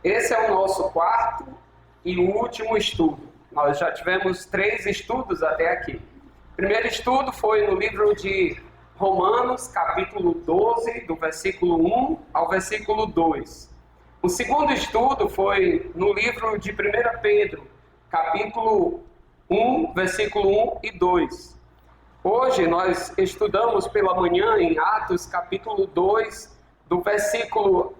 Esse é o nosso quarto e último estudo. Nós já tivemos 3 estudos até aqui. O primeiro estudo foi no livro de Romanos, capítulo 12, do versículo 1 ao versículo 2. O segundo estudo foi no livro de 1 Pedro, capítulo 1, versículo 1 e 2. Hoje nós estudamos pela manhã em Atos, capítulo 2, do versículo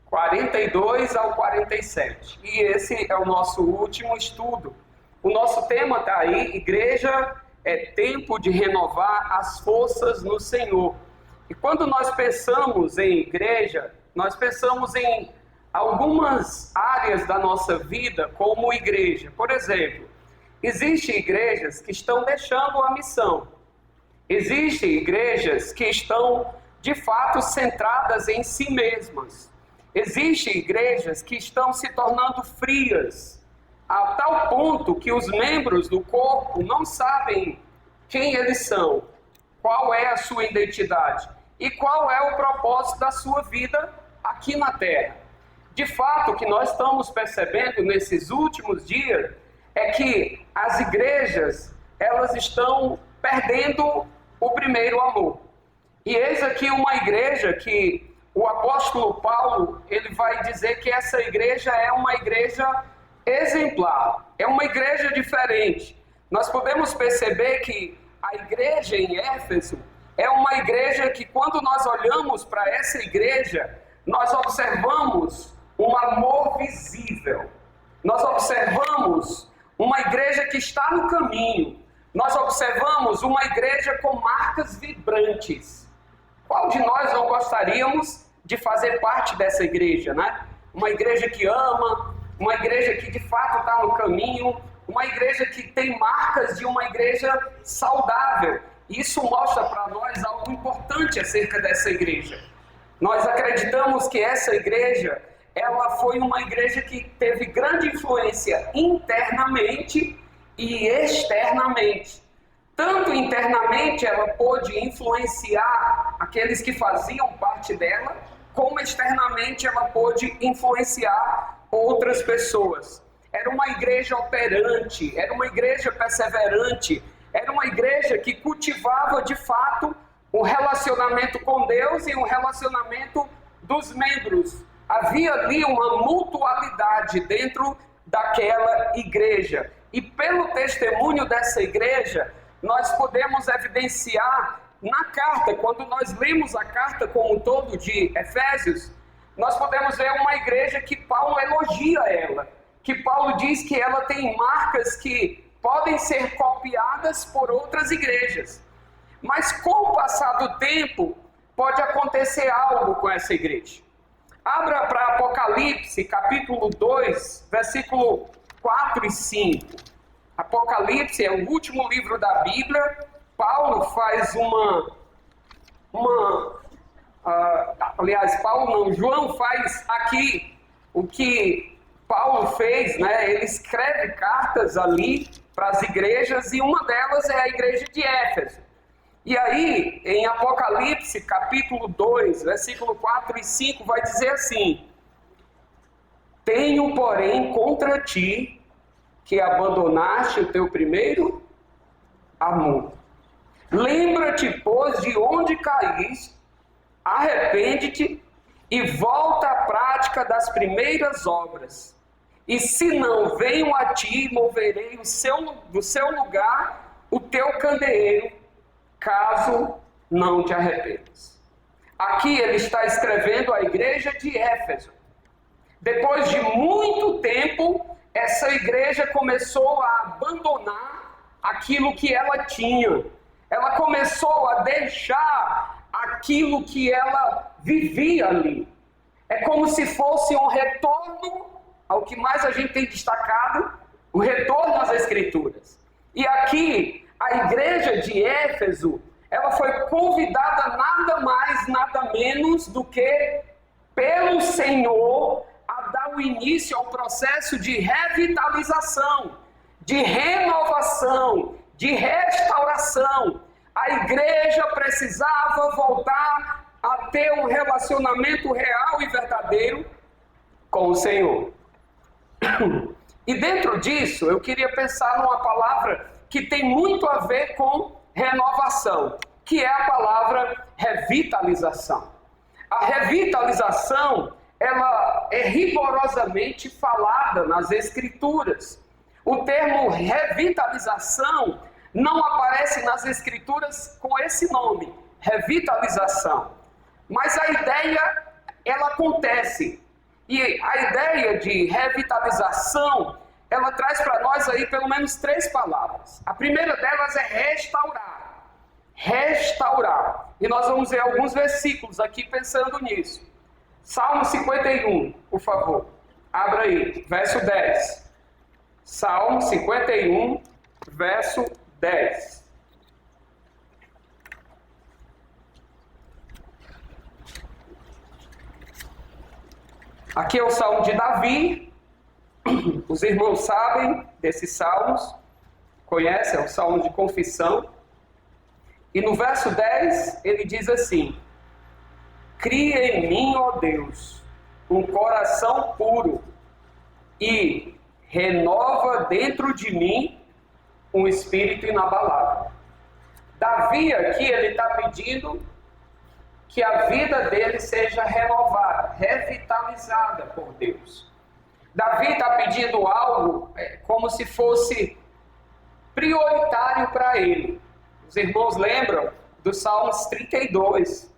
42 ao 47. E esse é o nosso último estudo. O nosso tema está aí: Igreja é tempo de renovar as forças no Senhor. E quando nós pensamos em igreja, nós pensamos em algumas áreas da nossa vida como igreja. Por exemplo, existem igrejas que estão deixando a missão. Existem igrejas que estão, de fato, centradas em si mesmas. Existem igrejas que estão se tornando frias, a tal ponto que os membros do corpo não sabem quem eles são, qual é a sua identidade e qual é o propósito da sua vida aqui na Terra. De fato, o que nós estamos percebendo nesses últimos dias é que as igrejas, elas estão perdendo o primeiro amor. E eis aqui uma igreja que o apóstolo Paulo, ele vai dizer que essa igreja é uma igreja exemplar, é uma igreja diferente. Nós podemos perceber que a igreja em Éfeso é uma igreja que, quando nós olhamos para essa igreja, nós observamos um amor visível. Nós observamos uma igreja que está no caminho. Nós observamos uma igreja com marcas vibrantes. Qual de nós não gostaríamos de fazer parte dessa igreja, né? Uma igreja que ama, uma igreja que de fato está no caminho, uma igreja que tem marcas de uma igreja saudável. Isso mostra para nós algo importante acerca dessa igreja. Nós acreditamos que essa igreja, ela foi uma igreja que teve grande influência internamente e externamente. Tanto internamente ela pôde influenciar aqueles que faziam parte dela, como externamente ela pôde influenciar outras pessoas. Era uma igreja operante, era uma igreja perseverante, era uma igreja que cultivava de fato o relacionamento com Deus e o relacionamento dos membros. Havia ali uma mutualidade dentro daquela igreja. E pelo testemunho dessa igreja, nós podemos evidenciar na carta, quando nós lemos a carta como um todo de Efésios, nós podemos ver uma igreja que Paulo elogia ela, que Paulo diz que ela tem marcas que podem ser copiadas por outras igrejas. Mas com o passar do tempo, pode acontecer algo com essa igreja. Abra para Apocalipse, capítulo 2, versículo 4 e 5. Apocalipse é o último livro da Bíblia. Paulo faz João faz aqui o que Paulo fez, né? Ele escreve cartas ali para as igrejas, e uma delas é a igreja de Éfeso. E aí, em Apocalipse, capítulo 2, versículo 4 e 5, vai dizer assim: tenho, porém, contra ti que abandonaste o teu primeiro amor. Lembra-te, pois, de onde caíste, arrepende-te e volta à prática das primeiras obras. E se não, venho a ti e moverei do seu lugar o teu candeeiro, caso não te arrependas. Aqui ele está escrevendo à igreja de Éfeso. Depois de muito tempo, essa igreja começou a abandonar aquilo que ela tinha. Ela começou a deixar aquilo que ela vivia ali. É como se fosse um retorno ao que mais a gente tem destacado, o retorno às Escrituras. E aqui, a igreja de Éfeso, ela foi convidada nada mais, nada menos do que pelo Senhor a dar o início ao processo de revitalização, de renovação, de restauração. A igreja precisava voltar a ter um relacionamento real e verdadeiro com o Senhor. E dentro disso, eu queria pensar numa palavra que tem muito a ver com renovação, que é a palavra revitalização. A revitalização, ela é rigorosamente falada nas Escrituras. O termo revitalização não aparece nas Escrituras com esse nome, revitalização. Mas a ideia, ela acontece. E a ideia de revitalização, ela traz para nós aí pelo menos 3 palavras. A primeira delas é restaurar. Restaurar. E nós vamos ver alguns versículos aqui pensando nisso. Salmo 51, por favor. Abra aí, verso 10. Salmo 51, verso 10. Aqui é o Salmo de Davi. Os irmãos sabem desses salmos, conhecem, é o Salmo de confissão. E no verso 10, ele diz assim: cria em mim, ó Deus, um coração puro e renova dentro de mim um espírito inabalável. Davi aqui, ele está pedindo que a vida dele seja renovada, revitalizada por Deus. Davi está pedindo algo como se fosse prioritário para ele. Os irmãos lembram do Salmos 32.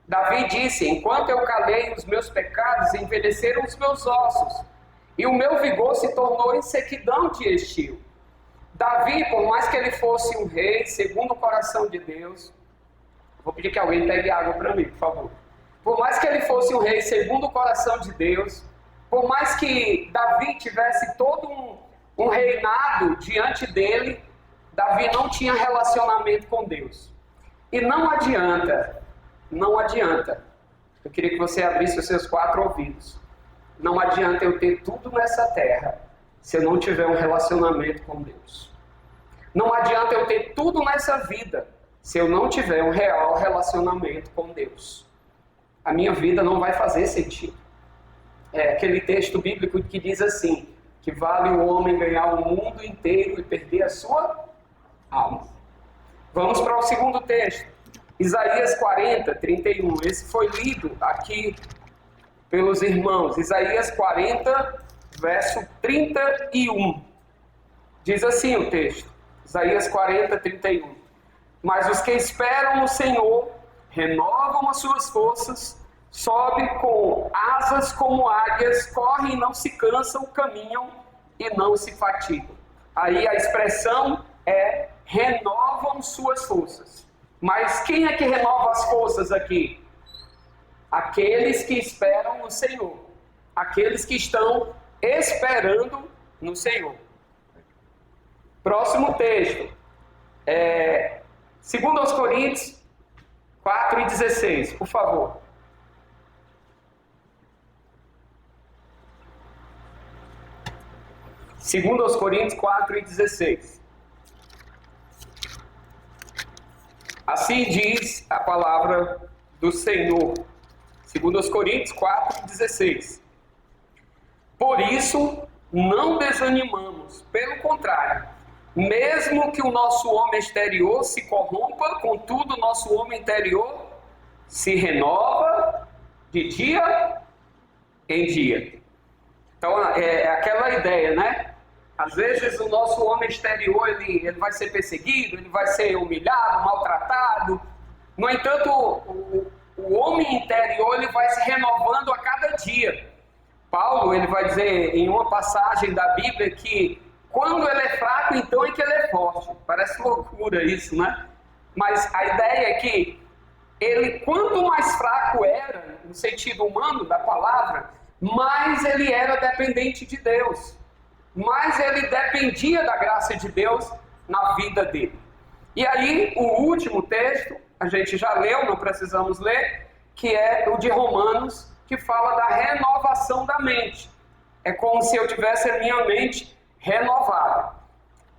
Davi disse: enquanto eu calei os meus pecados, envelheceram os meus ossos, e o meu vigor se tornou em sequidão de estio. Davi, por mais que ele fosse um rei segundo o coração de Deus, vou pedir que alguém pegue água para mim, por favor. Por mais que ele fosse um rei segundo o coração de Deus, por mais que Davi tivesse todo um reinado diante dele, Davi não tinha relacionamento com Deus. E não adianta, eu queria que você abrisse os seus 4 ouvidos. Não adianta eu ter tudo nessa terra, se eu não tiver um relacionamento com Deus. Não adianta eu ter tudo nessa vida, se eu não tiver um real relacionamento com Deus. A minha vida não vai fazer sentido. É aquele texto bíblico que diz assim, que vale o homem ganhar o mundo inteiro e perder a sua alma. Vamos para o segundo texto. Isaías 40, 31. Esse foi lido aqui pelos irmãos. Isaías 40, verso 31. Diz assim o texto. Isaías 40, 31. Mas os que esperam no Senhor renovam as suas forças, sobem com asas como águias, correm e não se cansam, caminham e não se fatigam. Aí a expressão é renovam suas forças. Mas quem é que renova as forças aqui? Aqueles que esperam no Senhor. Aqueles que estão esperando no Senhor. Próximo texto. 2 Coríntios 4:16, por favor. Segundo aos Coríntios 4:16. Assim diz a palavra do Senhor. Segundo aos Coríntios 4:16. Por isso, não desanimamos, pelo contrário, mesmo que o nosso homem exterior se corrompa, contudo o nosso homem interior se renova de dia em dia. Então é aquela ideia, né? Às vezes o nosso homem exterior ele vai ser perseguido, ele vai ser humilhado, maltratado. No entanto, o homem interior ele vai se renovando a cada dia. Paulo ele vai dizer em uma passagem da Bíblia que quando ele é fraco, então é que ele é forte. Parece loucura isso, né? Mas a ideia é que ele, quanto mais fraco era, no sentido humano da palavra, mais ele era dependente de Deus. Mais ele dependia da graça de Deus na vida dele. E aí, o último texto, a gente já leu, não precisamos ler, que é o de Romanos, que fala da renovação da mente. É como se eu tivesse a minha mente renovada.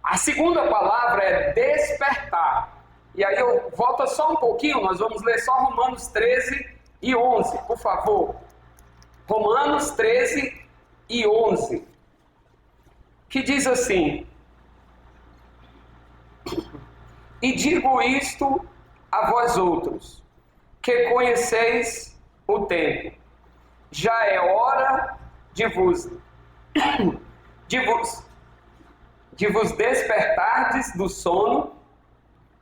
A segunda palavra é despertar. E aí eu volto só um pouquinho, nós vamos ler só Romanos 13 e 11, por favor. Romanos 13 e 11, que diz assim: e digo isto a vós outros, que conheceis o tempo. Já é hora de vos despertardes do sono,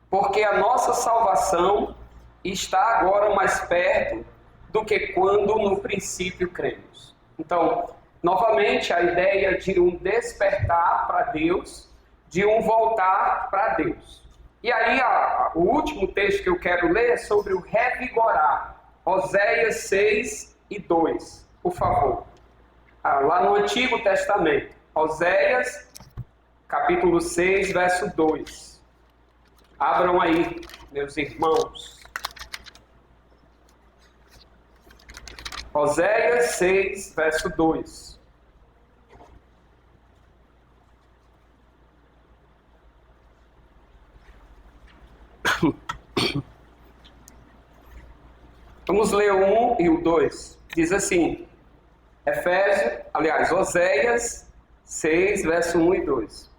porque a nossa salvação está agora mais perto do que quando no princípio cremos. Então, novamente, a ideia de um despertar para Deus, de um voltar para Deus. E aí, o último texto que eu quero ler é sobre o revigorar. Oséias 6 e 2, por favor. Lá no Antigo Testamento. Oséias, capítulo 6, verso 2. Abram aí, meus irmãos. Oséias 6, verso 2. Vamos ler o 1 e o 2. Diz assim, Oséias 6, verso 1 e 2.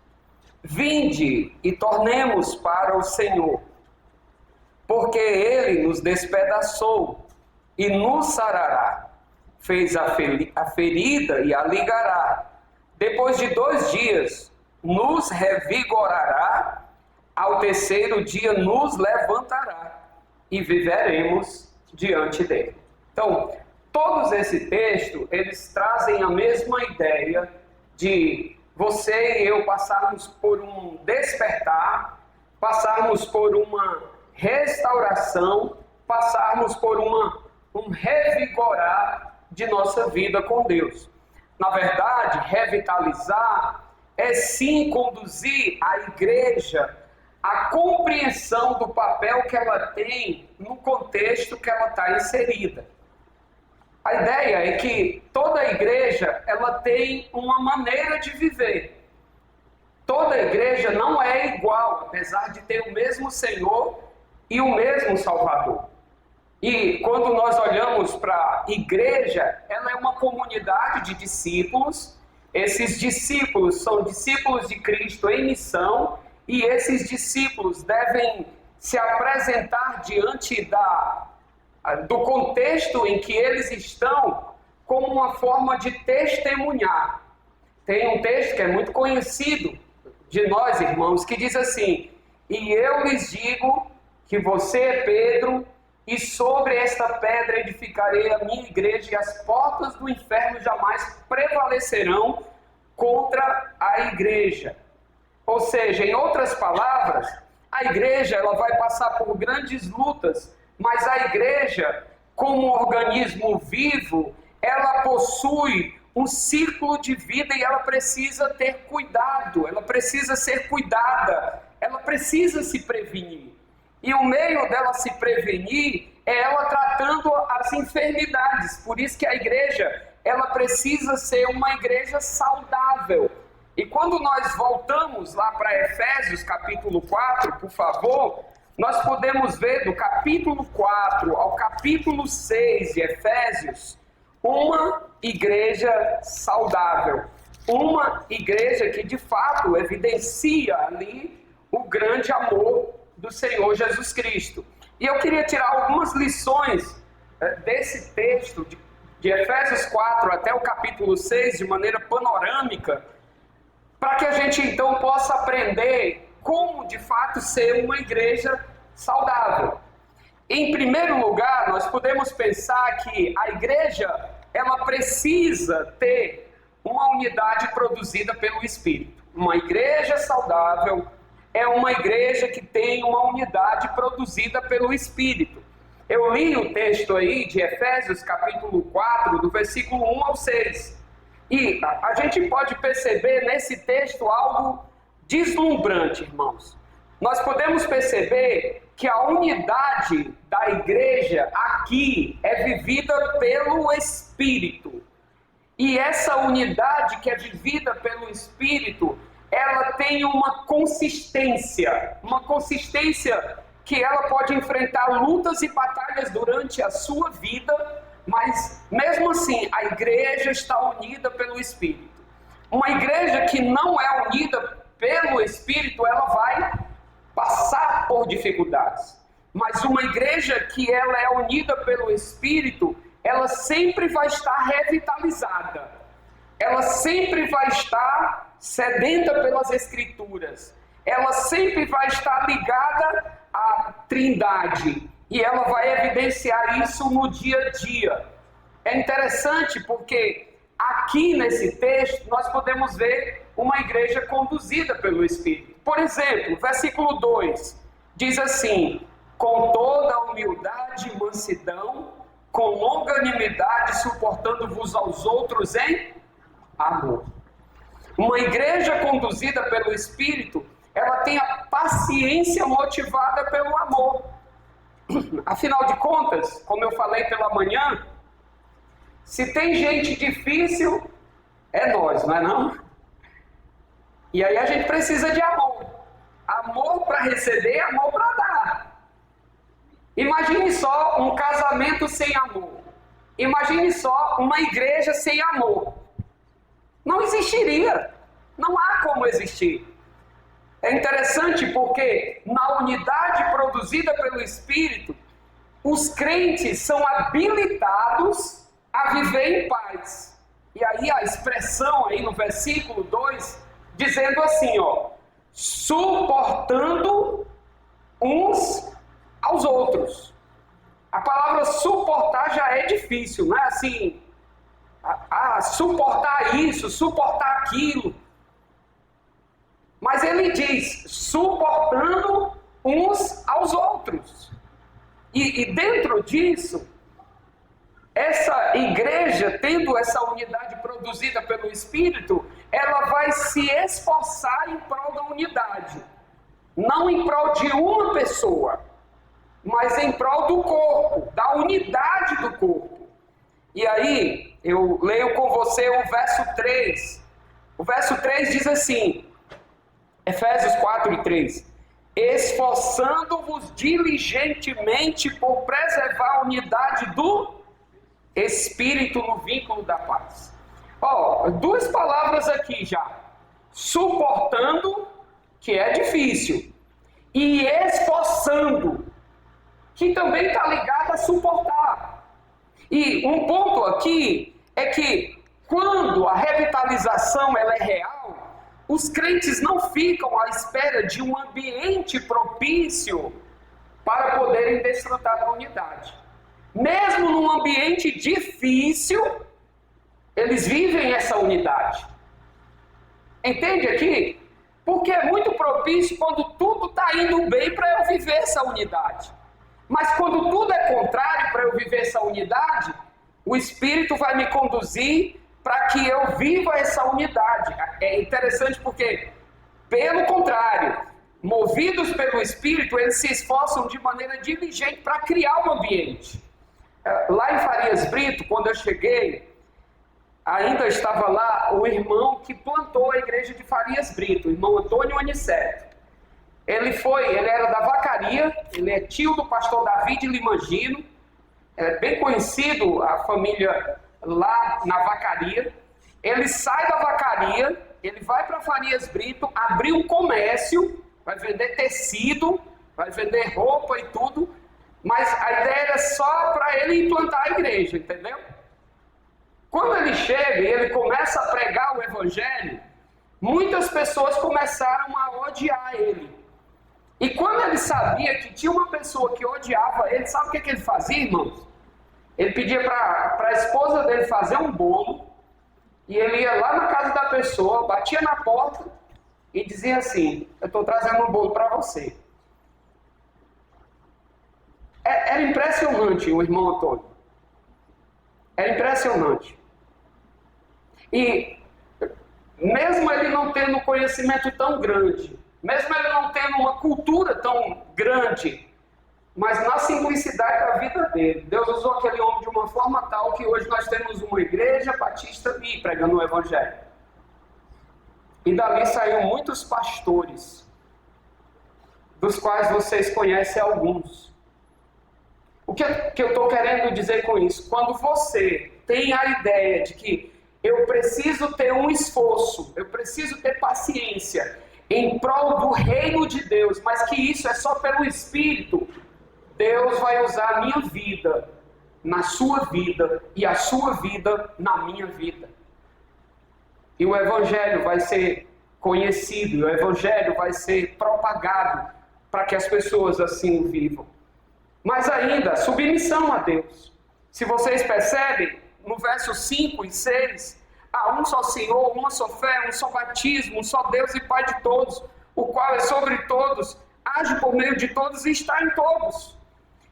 Vinde e tornemos para o Senhor, porque Ele nos despedaçou e nos sarará, fez a ferida e a ligará. Depois de 2 dias nos revigorará, ao terceiro dia nos levantará e viveremos diante dele. Então, todos esse texto, eles trazem a mesma ideia de você e eu passarmos por um despertar, passarmos por uma restauração, passarmos por um revigorar de nossa vida com Deus. Na verdade, revitalizar é sim conduzir a igreja à compreensão do papel que ela tem no contexto que ela está inserida. A ideia é que toda igreja ela tem uma maneira de viver. Toda igreja não é igual, apesar de ter o mesmo Senhor e o mesmo Salvador. E quando nós olhamos para a igreja, ela é uma comunidade de discípulos. Esses discípulos são discípulos de Cristo em missão, e esses discípulos devem se apresentar diante do contexto em que eles estão como uma forma de testemunhar. Tem um texto que é muito conhecido de nós, irmãos, que diz assim: e eu lhes digo que você é Pedro, e sobre esta pedra edificarei a minha igreja, e as portas do inferno jamais prevalecerão contra a igreja. Ou seja, em outras palavras, a igreja ela vai passar por grandes lutas, mas a igreja, como um organismo vivo, ela possui um ciclo de vida e ela precisa ter cuidado, ela precisa ser cuidada, ela precisa se prevenir. E o meio dela se prevenir é ela tratando as enfermidades. Por isso que a igreja, ela precisa ser uma igreja saudável. E quando nós voltamos lá para Efésios capítulo 4, por favor, nós podemos ver do capítulo 4 ao capítulo 6 de Efésios, uma igreja saudável. Uma igreja que de fato evidencia ali o grande amor do Senhor Jesus Cristo. E eu queria tirar algumas lições desse texto, de Efésios 4 até o capítulo 6, de maneira panorâmica, para que a gente então possa aprender como de fato ser uma igreja saudável. Em primeiro lugar, nós podemos pensar que a igreja ela precisa ter uma unidade produzida pelo Espírito. Uma igreja saudável é uma igreja que tem uma unidade produzida pelo Espírito. Eu li o texto aí de Efésios capítulo 4, do versículo 1 ao 6. E a gente pode perceber nesse texto algo deslumbrante, irmãos. Nós podemos perceber que a unidade da igreja aqui é vivida pelo Espírito. E essa unidade que é vivida pelo Espírito, ela tem uma consistência que ela pode enfrentar lutas e batalhas durante a sua vida, mas mesmo assim a igreja está unida pelo Espírito. Uma igreja que não é unida pelo Espírito, ela vai passar por dificuldades. Mas uma igreja que ela é unida pelo Espírito, ela sempre vai estar revitalizada. Ela sempre vai estar sedenta pelas Escrituras. Ela sempre vai estar ligada à Trindade. E ela vai evidenciar isso no dia a dia. É interessante porque aqui nesse texto nós podemos ver uma igreja conduzida pelo Espírito. Por exemplo, versículo 2 diz assim: com toda humildade e mansidão, com longanimidade, suportando-vos aos outros em amor. Uma igreja conduzida pelo Espírito, ela tem a paciência motivada pelo amor. Afinal de contas, como eu falei pela manhã, se tem gente difícil, é nós, não é não? E aí a gente precisa de amor. Amor para receber, amor para dar. Imagine só um casamento sem amor. Imagine só uma igreja sem amor. Não existiria. Não há como existir. É interessante porque na unidade produzida pelo Espírito, os crentes são habilitados a viver em paz. E aí a expressão aí no versículo 2, dizendo assim, ó, suportando uns aos outros. A palavra suportar já é difícil, não é assim, suportar isso, suportar aquilo. Mas ele diz, suportando uns aos outros. E dentro disso, essa igreja, tendo essa unidade produzida pelo Espírito, ela vai se esforçar em prol da unidade. Não em prol de uma pessoa, mas em prol do corpo, da unidade do corpo. E aí, eu leio com você o verso 3. O verso 3 diz assim, Efésios 4:3, esforçando-vos diligentemente por preservar a unidade do Espírito no vínculo da paz. Ó, duas palavras aqui já. Suportando, que é difícil, e esforçando, que também está ligado a suportar. E um ponto aqui é que quando a revitalização ela é real, os crentes não ficam à espera de um ambiente propício para poderem desfrutar da unidade. Mesmo num ambiente difícil, eles vivem essa unidade. Entende aqui? Porque é muito propício quando tudo está indo bem para eu viver essa unidade. Mas quando tudo é contrário para eu viver essa unidade, o Espírito vai me conduzir para que eu viva essa unidade. É interessante porque, pelo contrário, movidos pelo Espírito, eles se esforçam de maneira diligente para criar um ambiente. Lá em Farias Brito, quando eu cheguei, ainda estava lá o irmão que plantou a igreja de Farias Brito, o irmão Antônio Aniceto. Ele era da Vacaria, ele é tio do pastor Davi de Limangino, é bem conhecido a família lá na Vacaria. Ele sai da Vacaria, ele vai para Farias Brito, abrir um comércio, vai vender tecido, vai vender roupa e tudo, mas a ideia era só para ele implantar a igreja, entendeu? Quando ele chega e ele começa a pregar o evangelho, muitas pessoas começaram a odiar ele. E quando ele sabia que tinha uma pessoa que odiava ele, sabe o que ele fazia, irmãos? Ele pedia para a esposa dele fazer um bolo, e ele ia lá na casa da pessoa, batia na porta e dizia assim, eu estou trazendo um bolo para você. Era impressionante o irmão Antônio. Era impressionante. E mesmo ele não tendo conhecimento tão grande, mesmo ele não tendo uma cultura tão grande, mas na simplicidade da vida dele, Deus usou aquele homem de uma forma tal que hoje nós temos uma igreja batista ali pregando o evangelho. E dali saíram muitos pastores, dos quais vocês conhecem alguns. O que eu estou querendo dizer com isso? Quando você tem a ideia de que eu preciso ter um esforço, eu preciso ter paciência em prol do reino de Deus, mas que isso é só pelo Espírito, Deus vai usar a minha vida na sua vida e a sua vida na minha vida. E o Evangelho vai ser conhecido, o Evangelho vai ser propagado para que as pessoas assim o vivam. Mas ainda, submissão a Deus. Se vocês percebem, no versos 5 e 6, há um só Senhor, uma só fé, um só batismo, um só Deus e Pai de todos, o qual é sobre todos, age por meio de todos e está em todos.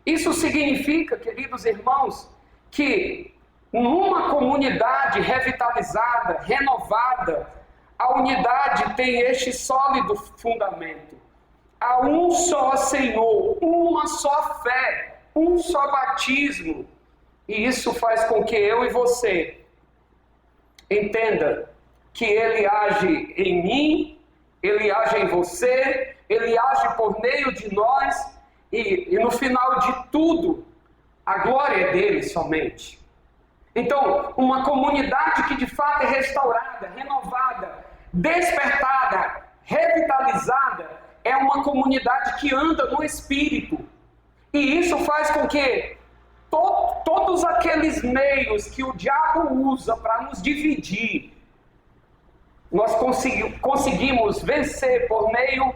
Isso significa, queridos irmãos, que numa comunidade revitalizada, renovada, a unidade tem este sólido fundamento. Há um só Senhor, uma só fé, um só batismo. E isso faz com que eu e você entenda que Ele age em mim, Ele age em você, Ele age por meio de nós, e no final de tudo, a glória é dele somente. Então, uma comunidade que de fato é restaurada, renovada, despertada, revitalizada, é uma comunidade que anda no Espírito. E isso faz com que todos aqueles meios que o diabo usa para nos dividir, nós conseguimos vencer por meio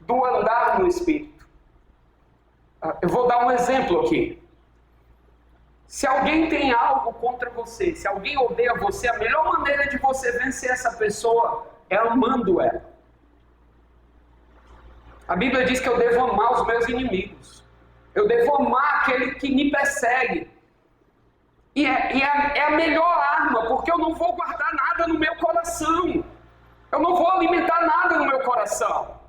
do andar no Espírito. Eu vou dar um exemplo aqui. Se alguém tem algo contra você, se alguém odeia você, a melhor maneira de você vencer essa pessoa é amando ela. A Bíblia diz que eu devo amar os meus inimigos. Eu devo amar aquele que me persegue. E é a melhor arma, porque eu não vou guardar nada no meu coração. Eu não vou alimentar nada no meu coração.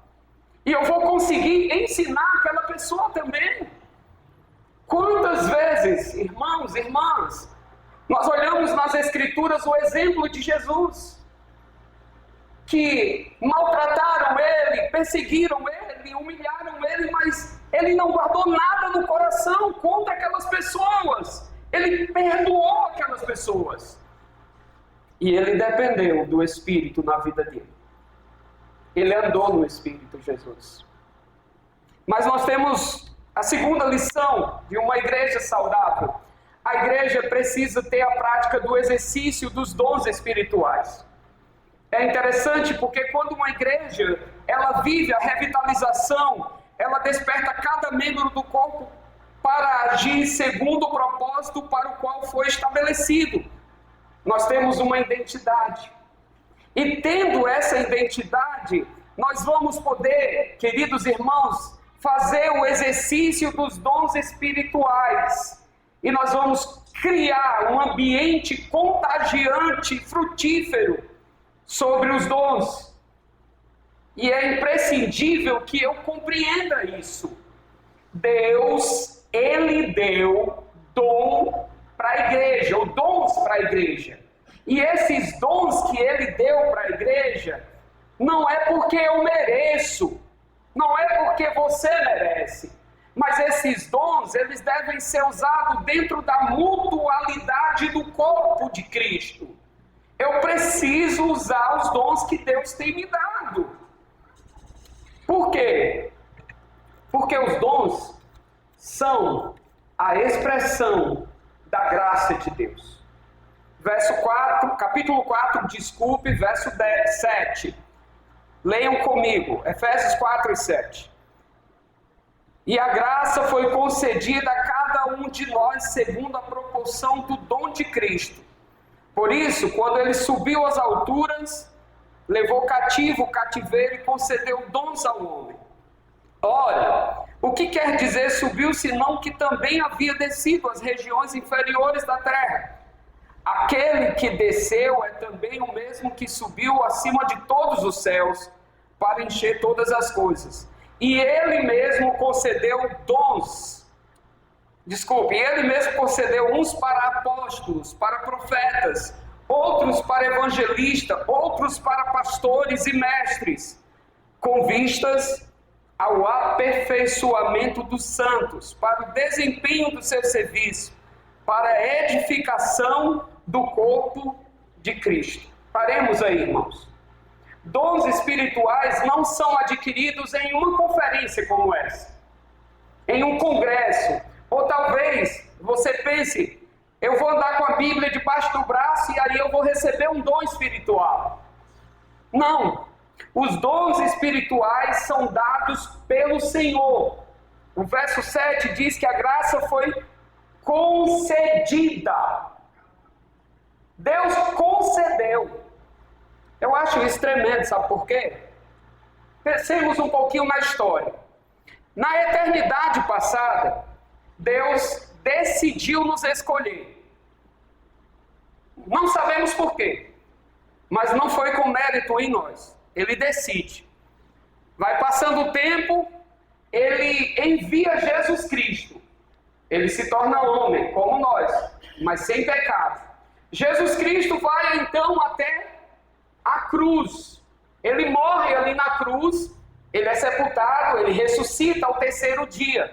E eu vou conseguir ensinar aquela pessoa também. Quantas vezes, irmãos, irmãs, nós olhamos nas Escrituras o exemplo de Jesus, que maltrataram ele, perseguiram ele, humilharam ele, mas ele não guardou nada no coração contra aquelas pessoas. Ele perdoou aquelas pessoas. E ele dependeu do Espírito na vida dele. Ele andou no Espírito, Jesus. Mas nós temos a segunda lição de uma igreja saudável. A igreja precisa ter a prática do exercício dos dons espirituais. É interessante porque quando uma igreja, ela vive a revitalização, ela desperta cada membro do corpo para agir segundo o propósito para o qual foi estabelecido. Nós temos uma identidade. E tendo essa identidade, nós vamos poder, queridos irmãos, fazer o exercício dos dons espirituais. E nós vamos criar um ambiente contagiante, frutífero sobre os dons. E é imprescindível que eu compreenda isso. Deus, Ele deu dom para a igreja, ou dons para a igreja. E esses dons que Ele deu para a igreja, não é porque eu mereço, não é porque você merece, mas esses dons, eles devem ser usados dentro da mutualidade do corpo de Cristo. Eu preciso usar os dons que Deus tem me dado. Por quê? Porque os dons são a expressão da graça de Deus. Capítulo 4, verso 7. Leiam comigo, Efésios 4 e 7. E a graça foi concedida a cada um de nós segundo a proporção do dom de Cristo. Por isso, quando ele subiu às alturas, levou cativo o cativeiro e concedeu dons ao homem. Ora, o que quer dizer subiu, senão que também havia descido às regiões inferiores da terra? Aquele que desceu é também o mesmo que subiu acima de todos os céus para encher todas as coisas. E ele mesmo concedeu dons. Ele mesmo concedeu uns para apóstolos, para profetas, outros para evangelistas, outros para pastores e mestres, com vistas ao aperfeiçoamento dos santos, para o desempenho do seu serviço, para a edificação do corpo de Cristo. Paremos aí, irmãos. Dons espirituais não são adquiridos em uma conferência como essa, em um congresso, ou talvez você pense, eu vou andar com a Bíblia debaixo do braço e aí eu vou receber um dom espiritual. Não, os dons espirituais são dados pelo Senhor. O verso 7 diz que a graça foi concedida. Deus concedeu. Eu acho isso tremendo, sabe por quê? Pensemos um pouquinho na história. Na eternidade passada, Deus decidiu nos escolher. Não sabemos por quê, mas não foi com mérito em nós. Ele decide. Vai passando o tempo, ele envia Jesus Cristo. Ele se torna homem, como nós, mas sem pecado. Jesus Cristo vai então até a cruz. Ele morre ali na cruz, ele é sepultado, ele ressuscita ao terceiro dia.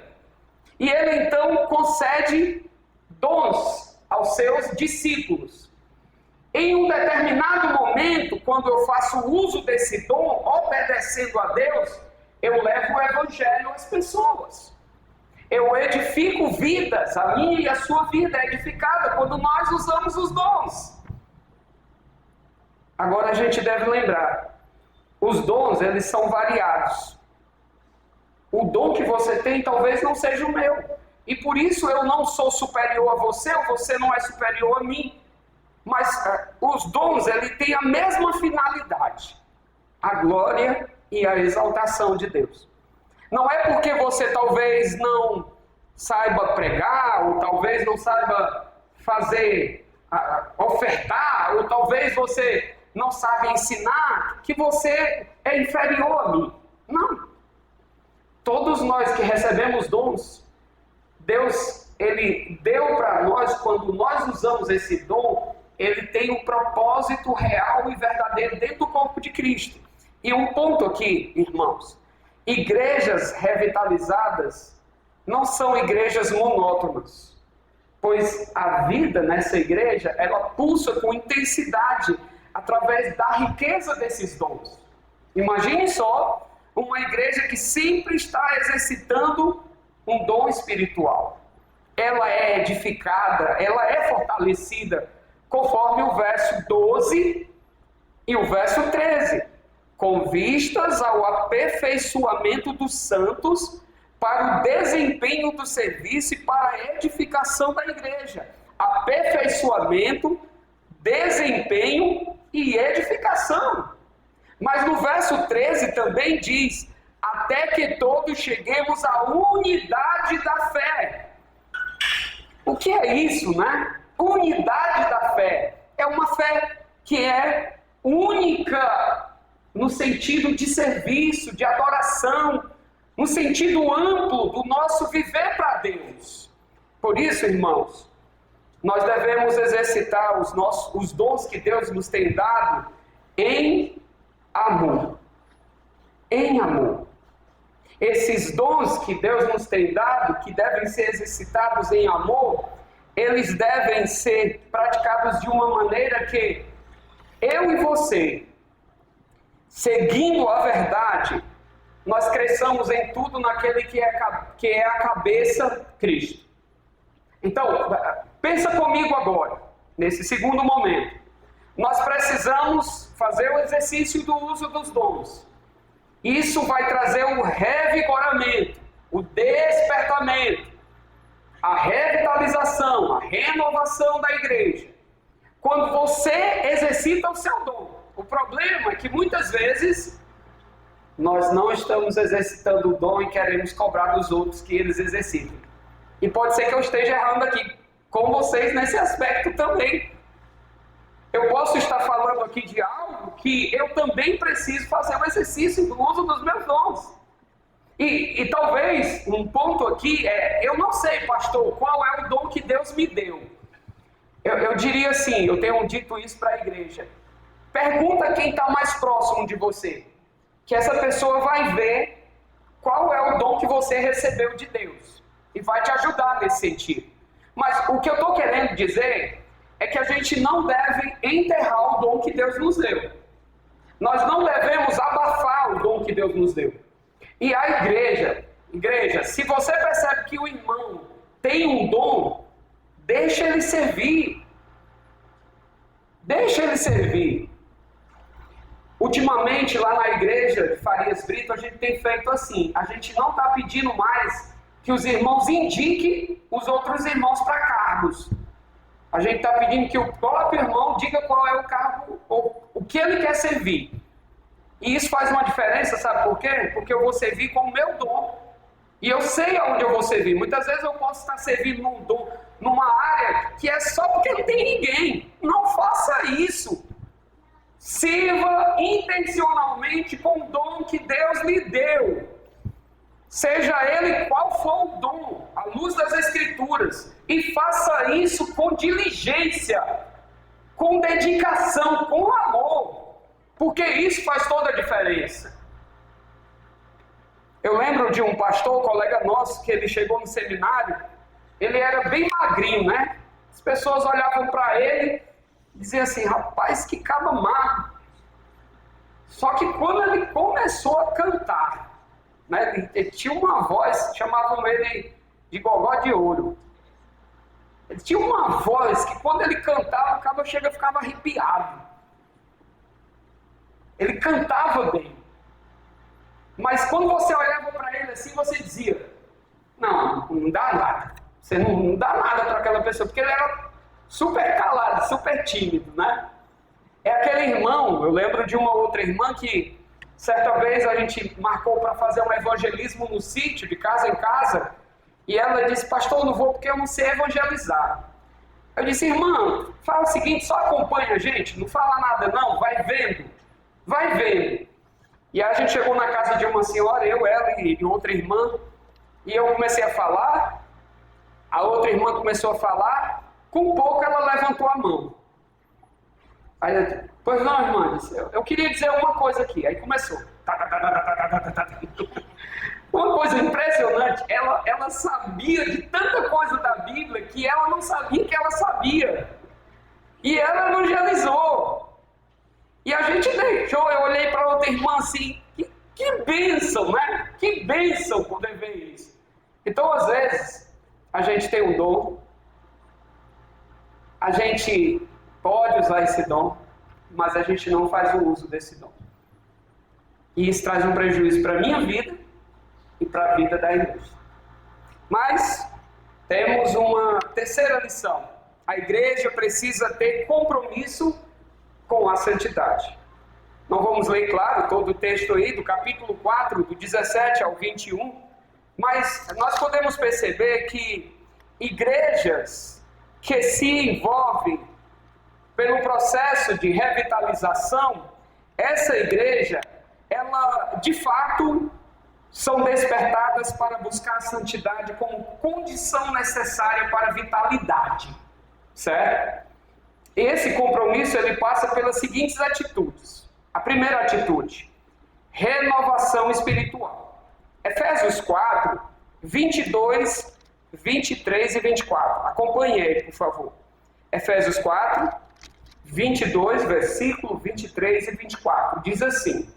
E ele então concede dons aos seus discípulos. Em um determinado momento, quando eu faço uso desse dom, obedecendo a Deus, eu levo o evangelho às pessoas. Eu edifico vidas, a minha e a sua vida é edificada quando nós usamos os dons. Agora a gente deve lembrar, os dons, eles são variados. O dom que você tem talvez não seja o meu. E por isso eu não sou superior a você, ou você não é superior a mim. Mas os dons, ele tem a mesma finalidade. A glória e a exaltação de Deus. Não é porque você talvez não saiba pregar, ou talvez não saiba fazer, ofertar, ou talvez você não sabe ensinar, que você é inferior a mim. Não. Todos nós que recebemos dons, Deus, ele deu para nós, quando nós usamos esse dom, ele tem um propósito real e verdadeiro dentro do corpo de Cristo. E um ponto aqui, irmãos, igrejas revitalizadas não são igrejas monótonas, pois a vida nessa igreja, ela pulsa com intensidade através da riqueza desses dons. Imagine só uma igreja que sempre está exercitando um dom espiritual. Ela é edificada, ela é fortalecida, conforme o verso 12 e o verso 13. Com vistas ao aperfeiçoamento dos santos, para o desempenho do serviço e para a edificação da igreja. Aperfeiçoamento, desempenho e edificação. Mas no verso 13 também diz, até que todos cheguemos à unidade da fé. O que é isso, né? Unidade da fé. É uma fé que é única no sentido de serviço, de adoração, no sentido amplo do nosso viver para Deus. Por isso, irmãos, nós devemos exercitar os dons que Deus nos tem dado em amor. Em amor. Esses dons que Deus nos tem dado, que devem ser exercitados em amor, eles devem ser praticados de uma maneira que eu e você, seguindo a verdade, nós cresçamos em tudo naquele que é a cabeça, Cristo. Então, pensa comigo agora, nesse segundo momento. Nós precisamos fazer o exercício do uso dos dons. Isso vai trazer o revigoramento, o despertamento, a revitalização, a renovação da igreja. Quando você exercita o seu dom. O problema é que muitas vezes nós não estamos exercitando o dom e queremos cobrar dos outros que eles exercitem. E pode ser que eu esteja errando aqui com vocês nesse aspecto também. Eu posso estar falando aqui de algo que eu também preciso fazer o exercício do uso dos meus dons. E talvez um ponto aqui eu não sei, pastor, qual é o dom que Deus me deu. Eu diria assim, eu tenho dito isso para a igreja. Pergunta quem está mais próximo de você. Que essa pessoa vai ver qual é o dom que você recebeu de Deus. E vai te ajudar nesse sentido. Mas o que eu estou querendo dizer é que a gente não deve enterrar o dom que Deus nos deu. Nós não devemos abafar o dom que Deus nos deu. E a igreja, se você percebe que o irmão tem um dom, deixa ele servir. Deixa ele servir. Ultimamente, lá na igreja de Farias Brito, a gente tem feito assim. A gente não está pedindo mais que os irmãos indiquem os outros irmãos para cargos. A gente está pedindo que o próprio irmão diga qual é o cargo, ou o que ele quer servir. E isso faz uma diferença, sabe por quê? Porque eu vou servir com o meu dom. E eu sei aonde eu vou servir. Muitas vezes eu posso estar servindo num dom, numa área que é só porque não tem ninguém. Não faça isso. Sirva intencionalmente com o dom que Deus lhe deu. Seja ele qual for o dom, à luz das Escrituras. E faça isso com diligência, com dedicação, com amor. Porque isso faz toda a diferença. Eu lembro de um pastor, colega nosso, que ele chegou no seminário, ele era bem magrinho, né? As pessoas olhavam para ele e diziam assim, rapaz, que caba magro. Só que quando ele começou a cantar, né, ele tinha uma voz, chamavam ele de gogó de ouro. Ele tinha uma voz que quando ele cantava, o cabo ficava arrepiado. Ele cantava bem. Mas quando você olhava para ele assim, você dizia, não dá nada. Você não dá nada para aquela pessoa, porque ele era super calado, super tímido, né? É aquele irmão, eu lembro de uma outra irmã que, certa vez a gente marcou para fazer um evangelismo no sítio, de casa em casa, e ela disse, pastor, eu não vou porque eu não sei evangelizar. Eu disse, irmã, fala o seguinte, só acompanha a gente, não fala nada não, vai vendo. E aí a gente chegou na casa de uma senhora, eu, ela e outra irmã, e eu comecei a falar, a outra irmã começou a falar, com pouco ela levantou a mão. Aí eu disse, pois não, irmã, eu queria dizer uma coisa aqui. Aí começou. Uma coisa impressionante, ela sabia de tanta coisa da Bíblia que ela não sabia que ela sabia. E ela evangelizou. E a gente deixou, eu olhei para outra irmã assim, que bênção, né? Que bênção poder ver isso. Então, às vezes, a gente tem um dom, a gente pode usar esse dom, mas a gente não faz o uso desse dom. E isso traz um prejuízo para a minha vida e para a vida da igreja. Mas temos uma terceira lição. A igreja precisa ter compromisso com a santidade. Não vamos ler, claro, todo o texto aí, do capítulo 4, do 17 ao 21, mas nós podemos perceber que igrejas que se envolvem pelo processo de revitalização, essa igreja, ela, de fato, são despertadas para buscar a santidade como condição necessária para a vitalidade, certo? Esse compromisso, ele passa pelas seguintes atitudes. A primeira atitude, renovação espiritual. Efésios 4, 22, 23 e 24. Acompanhe aí, por favor. Efésios 4, 22, versículo 23 e 24. Diz assim,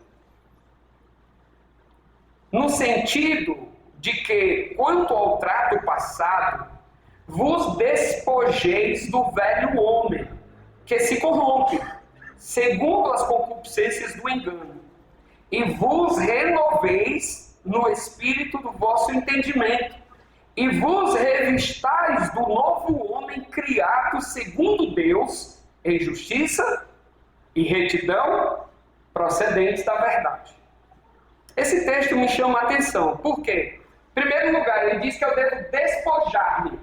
no sentido de que, quanto ao trato passado, vos despojeis do velho homem, que se corrompe, segundo as concupiscências do engano, e vos renoveis no espírito do vosso entendimento, e vos revistais do novo homem criado segundo Deus, em justiça e retidão, procedentes da verdade. Esse texto me chama a atenção, por quê? Em primeiro lugar, ele diz que eu devo despojar-me.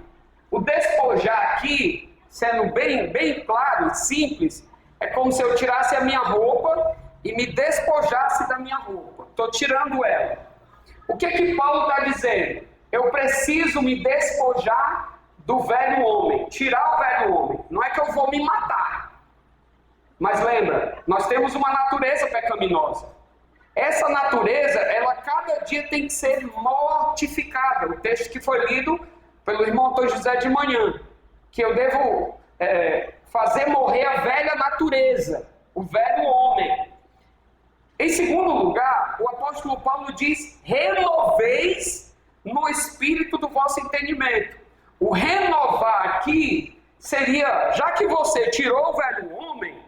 O despojar aqui, sendo bem claro e simples, é como se eu tirasse a minha roupa e me despojasse da minha roupa. Estou tirando ela. O que Paulo está dizendo? Eu preciso me despojar do velho homem, tirar o velho homem. Não é que eu vou me matar. Mas lembra, nós temos uma natureza pecaminosa. essa natureza, ela cada dia tem que ser mortificada. O texto que foi lido pelo irmão Antônio José de manhã, que eu devo fazer morrer a velha natureza, o velho homem. Em segundo lugar, o apóstolo Paulo diz: renoveis no espírito do vosso entendimento. O renovar aqui seria, já que você tirou o velho homem,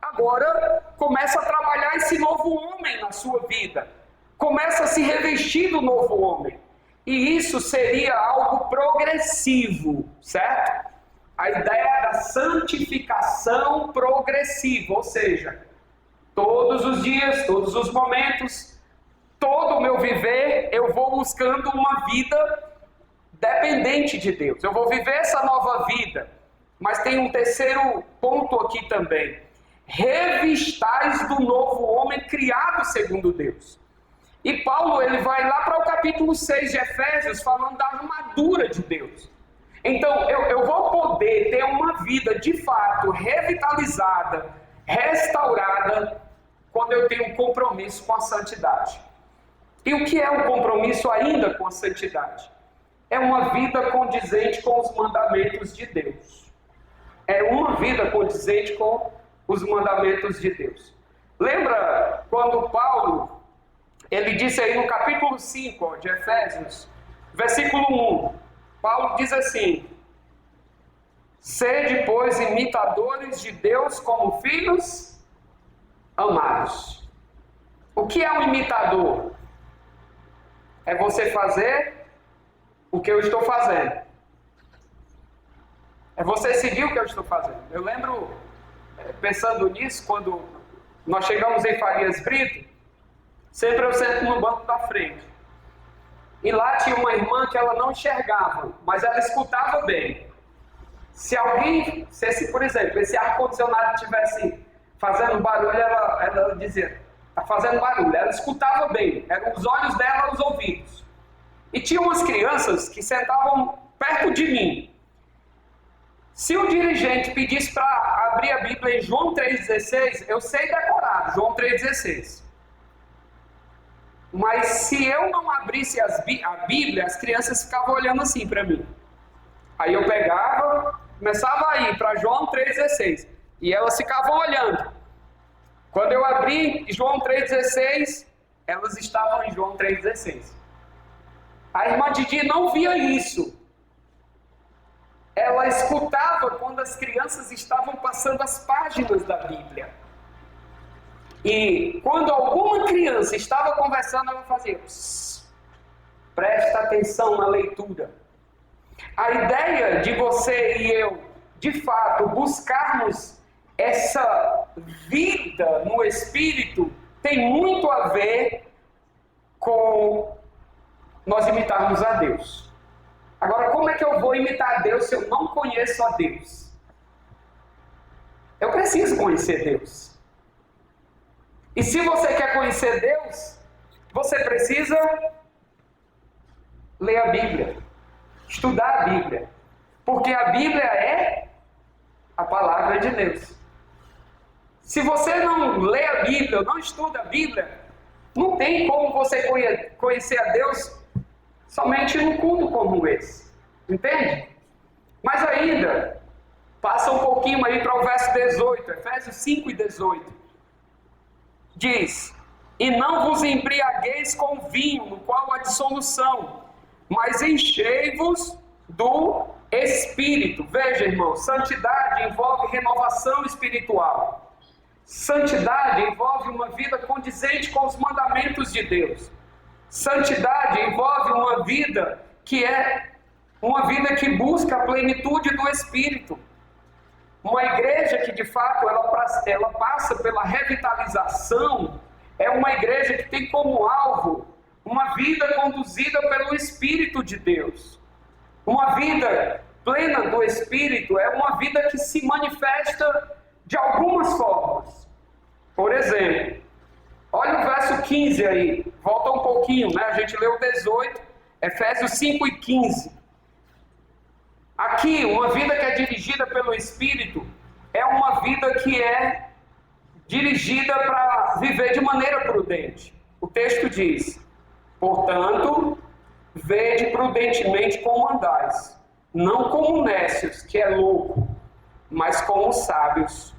agora começa a trabalhar esse novo homem na sua vida. Começa a se revestir do novo homem. E isso seria algo progressivo, certo? A ideia da santificação progressiva, ou seja, todos os dias, todos os momentos, todo o meu viver, eu vou buscando uma vida dependente de Deus. Eu vou viver essa nova vida. Mas tem um terceiro ponto aqui também. Revistais do novo homem criado segundo Deus. E Paulo, ele vai lá para o capítulo 6 de Efésios, falando da armadura de Deus. Então, eu vou poder ter uma vida de fato revitalizada, restaurada, quando eu tenho um compromisso com a santidade. E o que é um compromisso ainda com a santidade? É uma vida condizente com os mandamentos de Deus. É uma vida condizente com os mandamentos de Deus. Lembra quando Paulo, ele disse aí no capítulo 5 de Efésios, versículo 1, Paulo diz assim: sede, pois, imitadores de Deus como filhos amados. O que é um imitador? É você fazer o que eu estou fazendo. É você seguir o que eu estou fazendo. Eu lembro, pensando nisso, quando nós chegamos em Farias Brito, sempre eu sento no banco da frente. E lá tinha uma irmã que ela não enxergava, mas ela escutava bem. Se alguém, por exemplo, esse ar-condicionado estivesse fazendo barulho, ela dizia: está fazendo barulho. Ela escutava bem, eram os olhos dela, os ouvidos. E tinha umas crianças que sentavam perto de mim. Se o dirigente pedisse para abrir a Bíblia em João 3,16, eu sei decorado, João 3,16. Mas se eu não abrisse a Bíblia, as crianças ficavam olhando assim para mim. Aí eu pegava, começava a ir para João 3,16. E elas ficavam olhando. Quando eu abri João 3,16, elas estavam em João 3,16. A irmã Didi não via isso. Ela escutava quando as crianças estavam passando as páginas da Bíblia. E quando alguma criança estava conversando, ela fazia: presta atenção na leitura. A ideia de você e eu, de fato, buscarmos essa vida no Espírito, tem muito a ver com nós imitarmos a Deus. Agora, como é que eu vou imitar a Deus se eu não conheço a Deus? Eu preciso conhecer Deus. E se você quer conhecer Deus, você precisa ler a Bíblia, estudar a Bíblia, porque a Bíblia é a palavra de Deus. Se você não lê a Bíblia, não estuda a Bíblia, não tem como você conhecer a Deus somente num culto como esse, entende? Mas ainda, passa um pouquinho aí para o verso 18, Efésios 5 e 18. Diz: e não vos embriagueis com vinho, no qual há dissolução, mas enchei-vos do Espírito. Veja, irmão, santidade envolve renovação espiritual. Santidade envolve uma vida condizente com os mandamentos de Deus. Santidade envolve uma vida que é uma vida que busca a plenitude do Espírito. Uma igreja que de fato ela passa pela revitalização é uma igreja que tem como alvo uma vida conduzida pelo Espírito de Deus. Uma vida plena do Espírito é uma vida que se manifesta de algumas formas. Por exemplo, olha o verso 15 aí, volta um pouquinho, né? A gente leu o 18, Efésios 5 e 15. Aqui, uma vida que é dirigida pelo Espírito é uma vida que é dirigida para viver de maneira prudente. O texto diz: portanto, vede prudentemente como andais, não como nécios, que é louco, mas como sábios.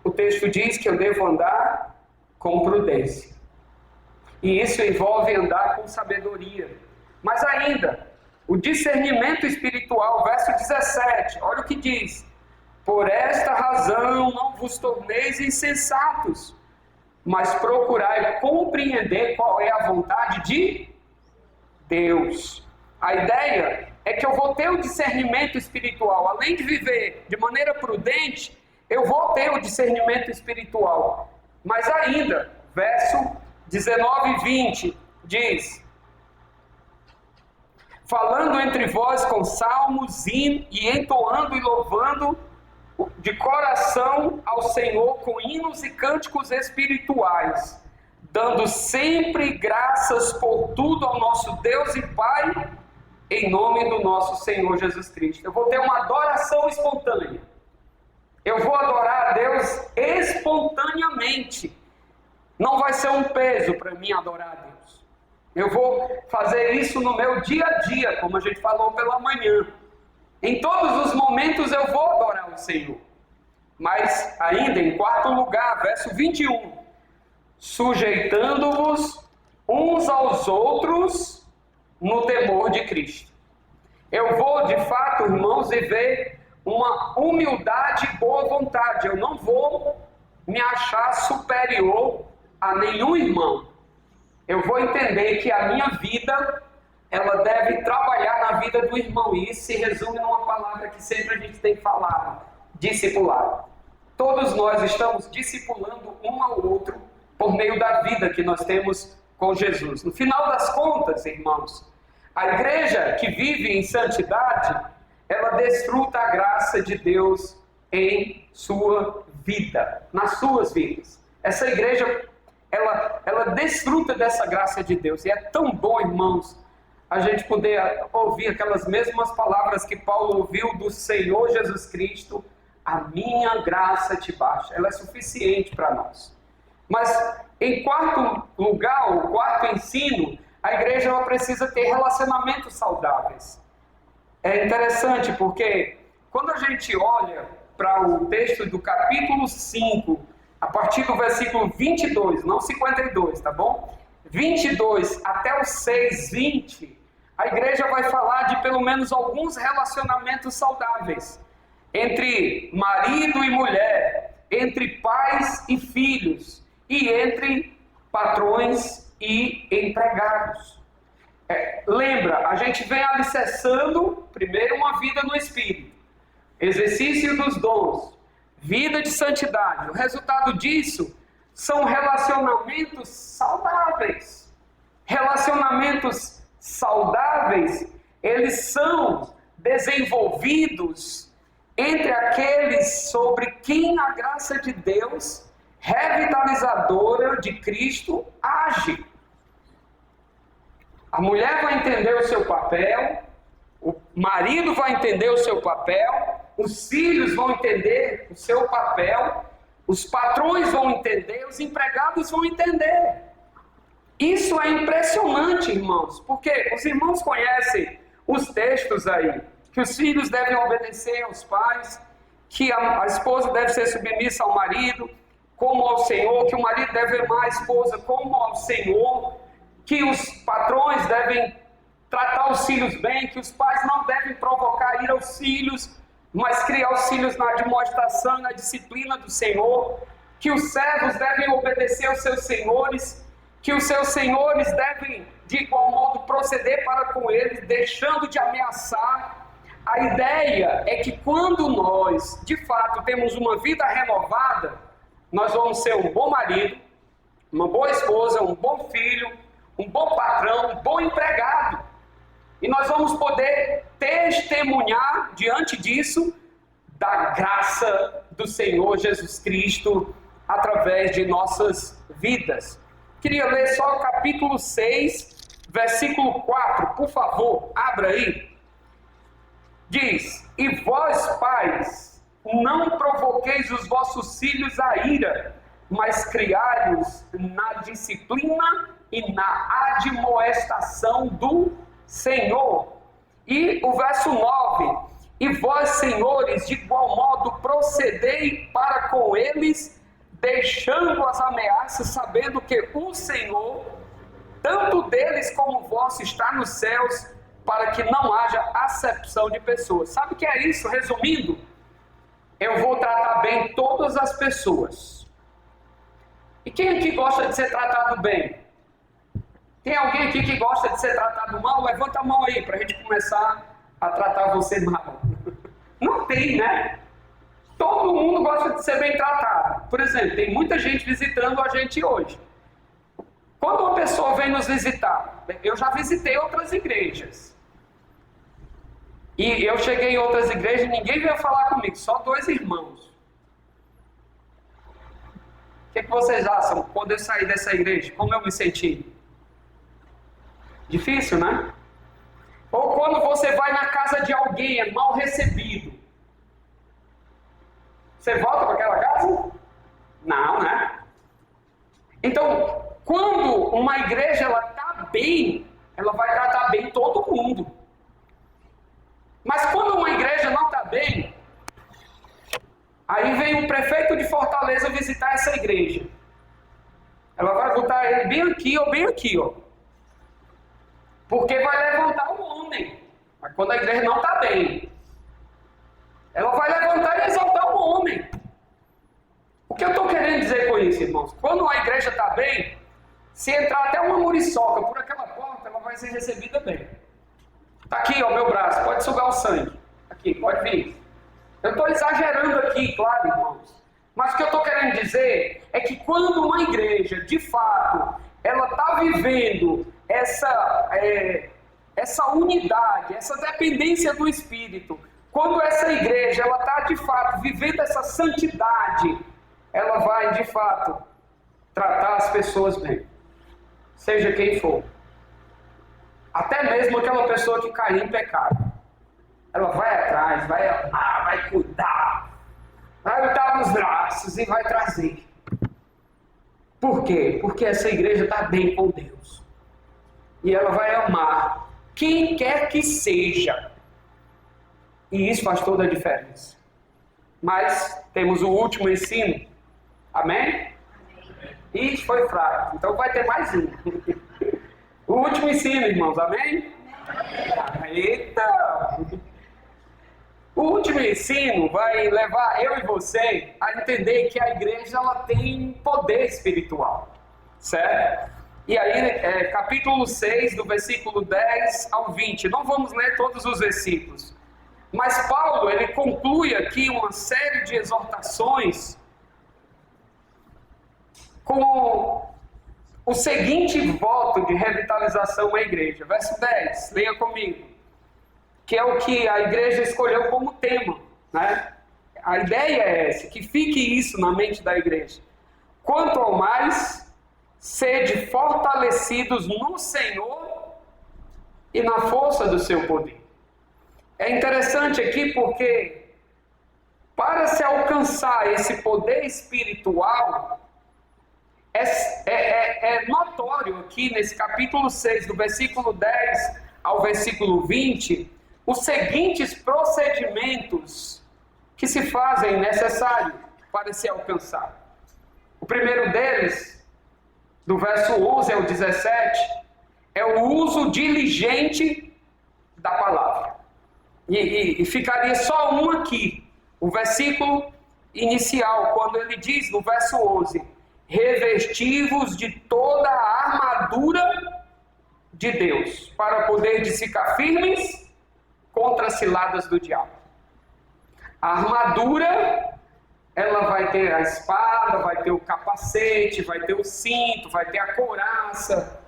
O texto diz que eu devo andar com prudência. E isso envolve andar com sabedoria. Mas ainda, o discernimento espiritual, verso 17, olha o que diz: por esta razão não vos torneis insensatos, mas procurai compreender qual é a vontade de Deus. A ideia é que eu vou ter o discernimento espiritual. Além de viver de maneira prudente, eu vou ter o discernimento espiritual. Mas ainda, verso 19 e 20 diz: falando entre vós com salmos, e entoando e louvando de coração ao Senhor com hinos e cânticos espirituais, dando sempre graças por tudo ao nosso Deus e Pai, em nome do nosso Senhor Jesus Cristo. Eu vou ter uma adoração espontânea. Eu vou adorar a Deus espontaneamente. Não vai ser um peso para mim adorar a Deus. Eu vou fazer isso no meu dia a dia, como a gente falou pela manhã. Em todos os momentos eu vou adorar o Senhor. Mas ainda, em quarto lugar, verso 21, sujeitando-vos uns aos outros no temor de Cristo. Eu vou, de fato, irmãos, viver uma humildade e boa vontade. Eu não vou me achar superior a nenhum irmão. Eu vou entender que a minha vida, ela deve trabalhar na vida do irmão. E isso se resume numa palavra que sempre a gente tem falado: discipular. Todos nós estamos discipulando um ao outro por meio da vida que nós temos com Jesus. No final das contas, irmãos, a igreja que vive em santidade, ela desfruta a graça de Deus em sua vida, nas suas vidas. Essa igreja, ela desfruta dessa graça de Deus. E é tão bom, irmãos, a gente poder ouvir aquelas mesmas palavras que Paulo ouviu do Senhor Jesus Cristo: a minha graça te basta. Ela é suficiente para nós. Mas, em quarto lugar, o quarto ensino, a igreja ela precisa ter relacionamentos saudáveis. É interessante porque quando a gente olha para o texto do capítulo 5, a partir do versículo 22, não 52, tá bom? 22 até o 6, 20, a igreja vai falar de pelo menos alguns relacionamentos saudáveis entre marido e mulher, entre pais e filhos, e entre patrões e empregados. Lembra, a gente vem alicerçando primeiro uma vida no Espírito, exercício dos dons, vida de santidade. O resultado disso são relacionamentos saudáveis. Relacionamentos saudáveis, eles são desenvolvidos entre aqueles sobre quem a graça de Deus revitalizadora de Cristo age. A mulher vai entender o seu papel, o marido vai entender o seu papel, os filhos vão entender o seu papel, os patrões vão entender, os empregados vão entender. Isso é impressionante, irmãos, porque os irmãos conhecem os textos aí, que os filhos devem obedecer aos pais, que a esposa deve ser submissa ao marido, como ao Senhor, que o marido deve amar a esposa como ao Senhor, que os patrões devem tratar os filhos bem, que os pais não devem provocar ira aos filhos, mas criar os filhos na demonstração e na disciplina do Senhor, que os servos devem obedecer aos seus senhores, que os seus senhores devem, de igual modo, proceder para com eles, deixando de ameaçar. A ideia é que quando nós, de fato, temos uma vida renovada, nós vamos ser um bom marido, uma boa esposa, um bom filho, um bom patrão, um bom empregado. E nós vamos poder testemunhar diante disso da graça do Senhor Jesus Cristo através de nossas vidas. Queria ler só o capítulo 6, versículo 4, por favor, abra aí. Diz: e vós, pais, não provoqueis os vossos filhos a ira, mas criai-os na disciplina e na admoestação do Senhor. E o verso 9: e vós, senhores, de igual modo procedei para com eles, deixando as ameaças, sabendo que o Senhor, tanto deles como vosso, está nos céus, para que não haja acepção de pessoas. Sabe o que é isso? Resumindo, eu vou tratar bem todas as pessoas. E quem aqui gosta de ser tratado bem? Tem alguém aqui que gosta de ser tratado mal? Levanta a mão aí, para a gente começar a tratar você mal. Não tem, né? Todo mundo gosta de ser bem tratado. Por exemplo, tem muita gente visitando a gente hoje. Quando uma pessoa vem nos visitar, eu já visitei outras igrejas. E eu cheguei em outras igrejas e ninguém veio falar comigo, só 2 irmãos. O que vocês acham quando eu saí dessa igreja? Como eu me senti? Difícil, né? Ou quando você vai na casa de alguém, é mal recebido. Você volta para aquela casa? Não, né? Então, quando uma igreja está bem, ela vai tratar bem todo mundo. Mas quando uma igreja não está bem, aí vem o prefeito de Fortaleza visitar essa igreja. Ela vai botar ele bem aqui ou bem aqui, ó. Porque vai levantar o homem. Mas quando a igreja não está bem, ela vai levantar e exaltar o homem. O que eu estou querendo dizer com isso, irmãos? Quando a igreja está bem, se entrar até uma muriçoca por aquela porta, ela vai ser recebida bem. Está aqui, ó, meu braço, pode sugar o sangue. Aqui, pode vir. Eu estou exagerando aqui, claro, irmãos. Mas o que eu estou querendo dizer é que quando uma igreja, de fato, ela está vivendo essa unidade, essa dependência do Espírito, quando essa igreja ela está, de fato, vivendo essa santidade, ela vai, de fato, tratar as pessoas bem. Seja quem for. Até mesmo aquela pessoa que caiu em pecado. Ela vai atrás, vai amar, vai cuidar, vai dar nos braços e vai trazer. Por quê? Porque essa igreja está bem com Deus. E ela vai amar quem quer que seja. E isso faz toda a diferença. Mas temos o último ensino. Amém? Isso foi fraco. Então vai ter mais um. O último ensino, irmãos. Amém? Eita! O último ensino vai levar eu e você a entender que a igreja ela tem poder espiritual. Certo? E aí, capítulo 6, do versículo 10 ao 20. Não vamos ler todos os versículos. Mas Paulo, ele conclui aqui uma série de exortações com o seguinte voto de revitalização à igreja. Verso 10, leia comigo. Que é o que a igreja escolheu como tema, né? A ideia é essa, que fique isso na mente da igreja. Quanto ao mais, sede fortalecidos no Senhor e na força do seu poder. É interessante aqui porque, para se alcançar esse poder espiritual, é notório aqui nesse capítulo 6, do versículo 10 ao versículo 20, os seguintes procedimentos que se fazem necessários para se alcançar. O primeiro deles, do verso 11 ao 17, é o uso diligente da palavra. E ficaria só um aqui, o versículo inicial, quando ele diz, no verso 11, revestivos de toda a armadura de Deus, para poder ficar firmes contra as ciladas do diabo. A armadura, ela vai ter a espada, vai ter o capacete, vai ter o cinto, vai ter a couraça,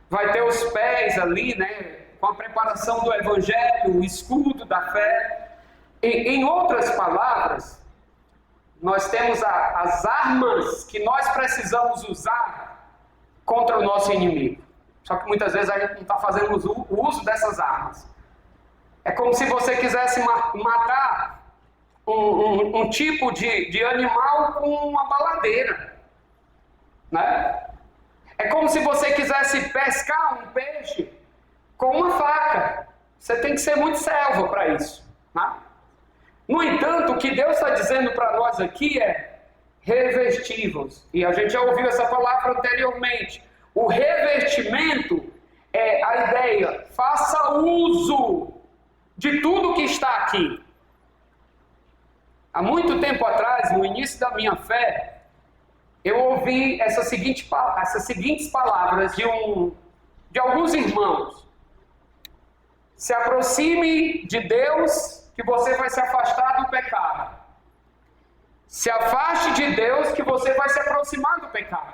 vai ter os pés ali, né, com a preparação do evangelho, o escudo da fé. Em outras palavras, nós temos as armas que nós precisamos usar contra o nosso inimigo. Só que muitas vezes a gente não está fazendo o uso dessas armas. É como se você quisesse matar um tipo de animal com uma baladeira, né? É como se você quisesse pescar um peixe com uma faca. Você tem que ser muito servo para isso, né? No entanto, o que Deus está dizendo para nós aqui é revestivos. E a gente já ouviu essa palavra anteriormente. O revestimento é a ideia, faça uso de tudo que está aqui. Há muito tempo atrás, no início da minha fé, eu ouvi essas seguintes palavras de alguns irmãos. Se aproxime de Deus, que você vai se afastar do pecado. Se afaste de Deus, que você vai se aproximar do pecado.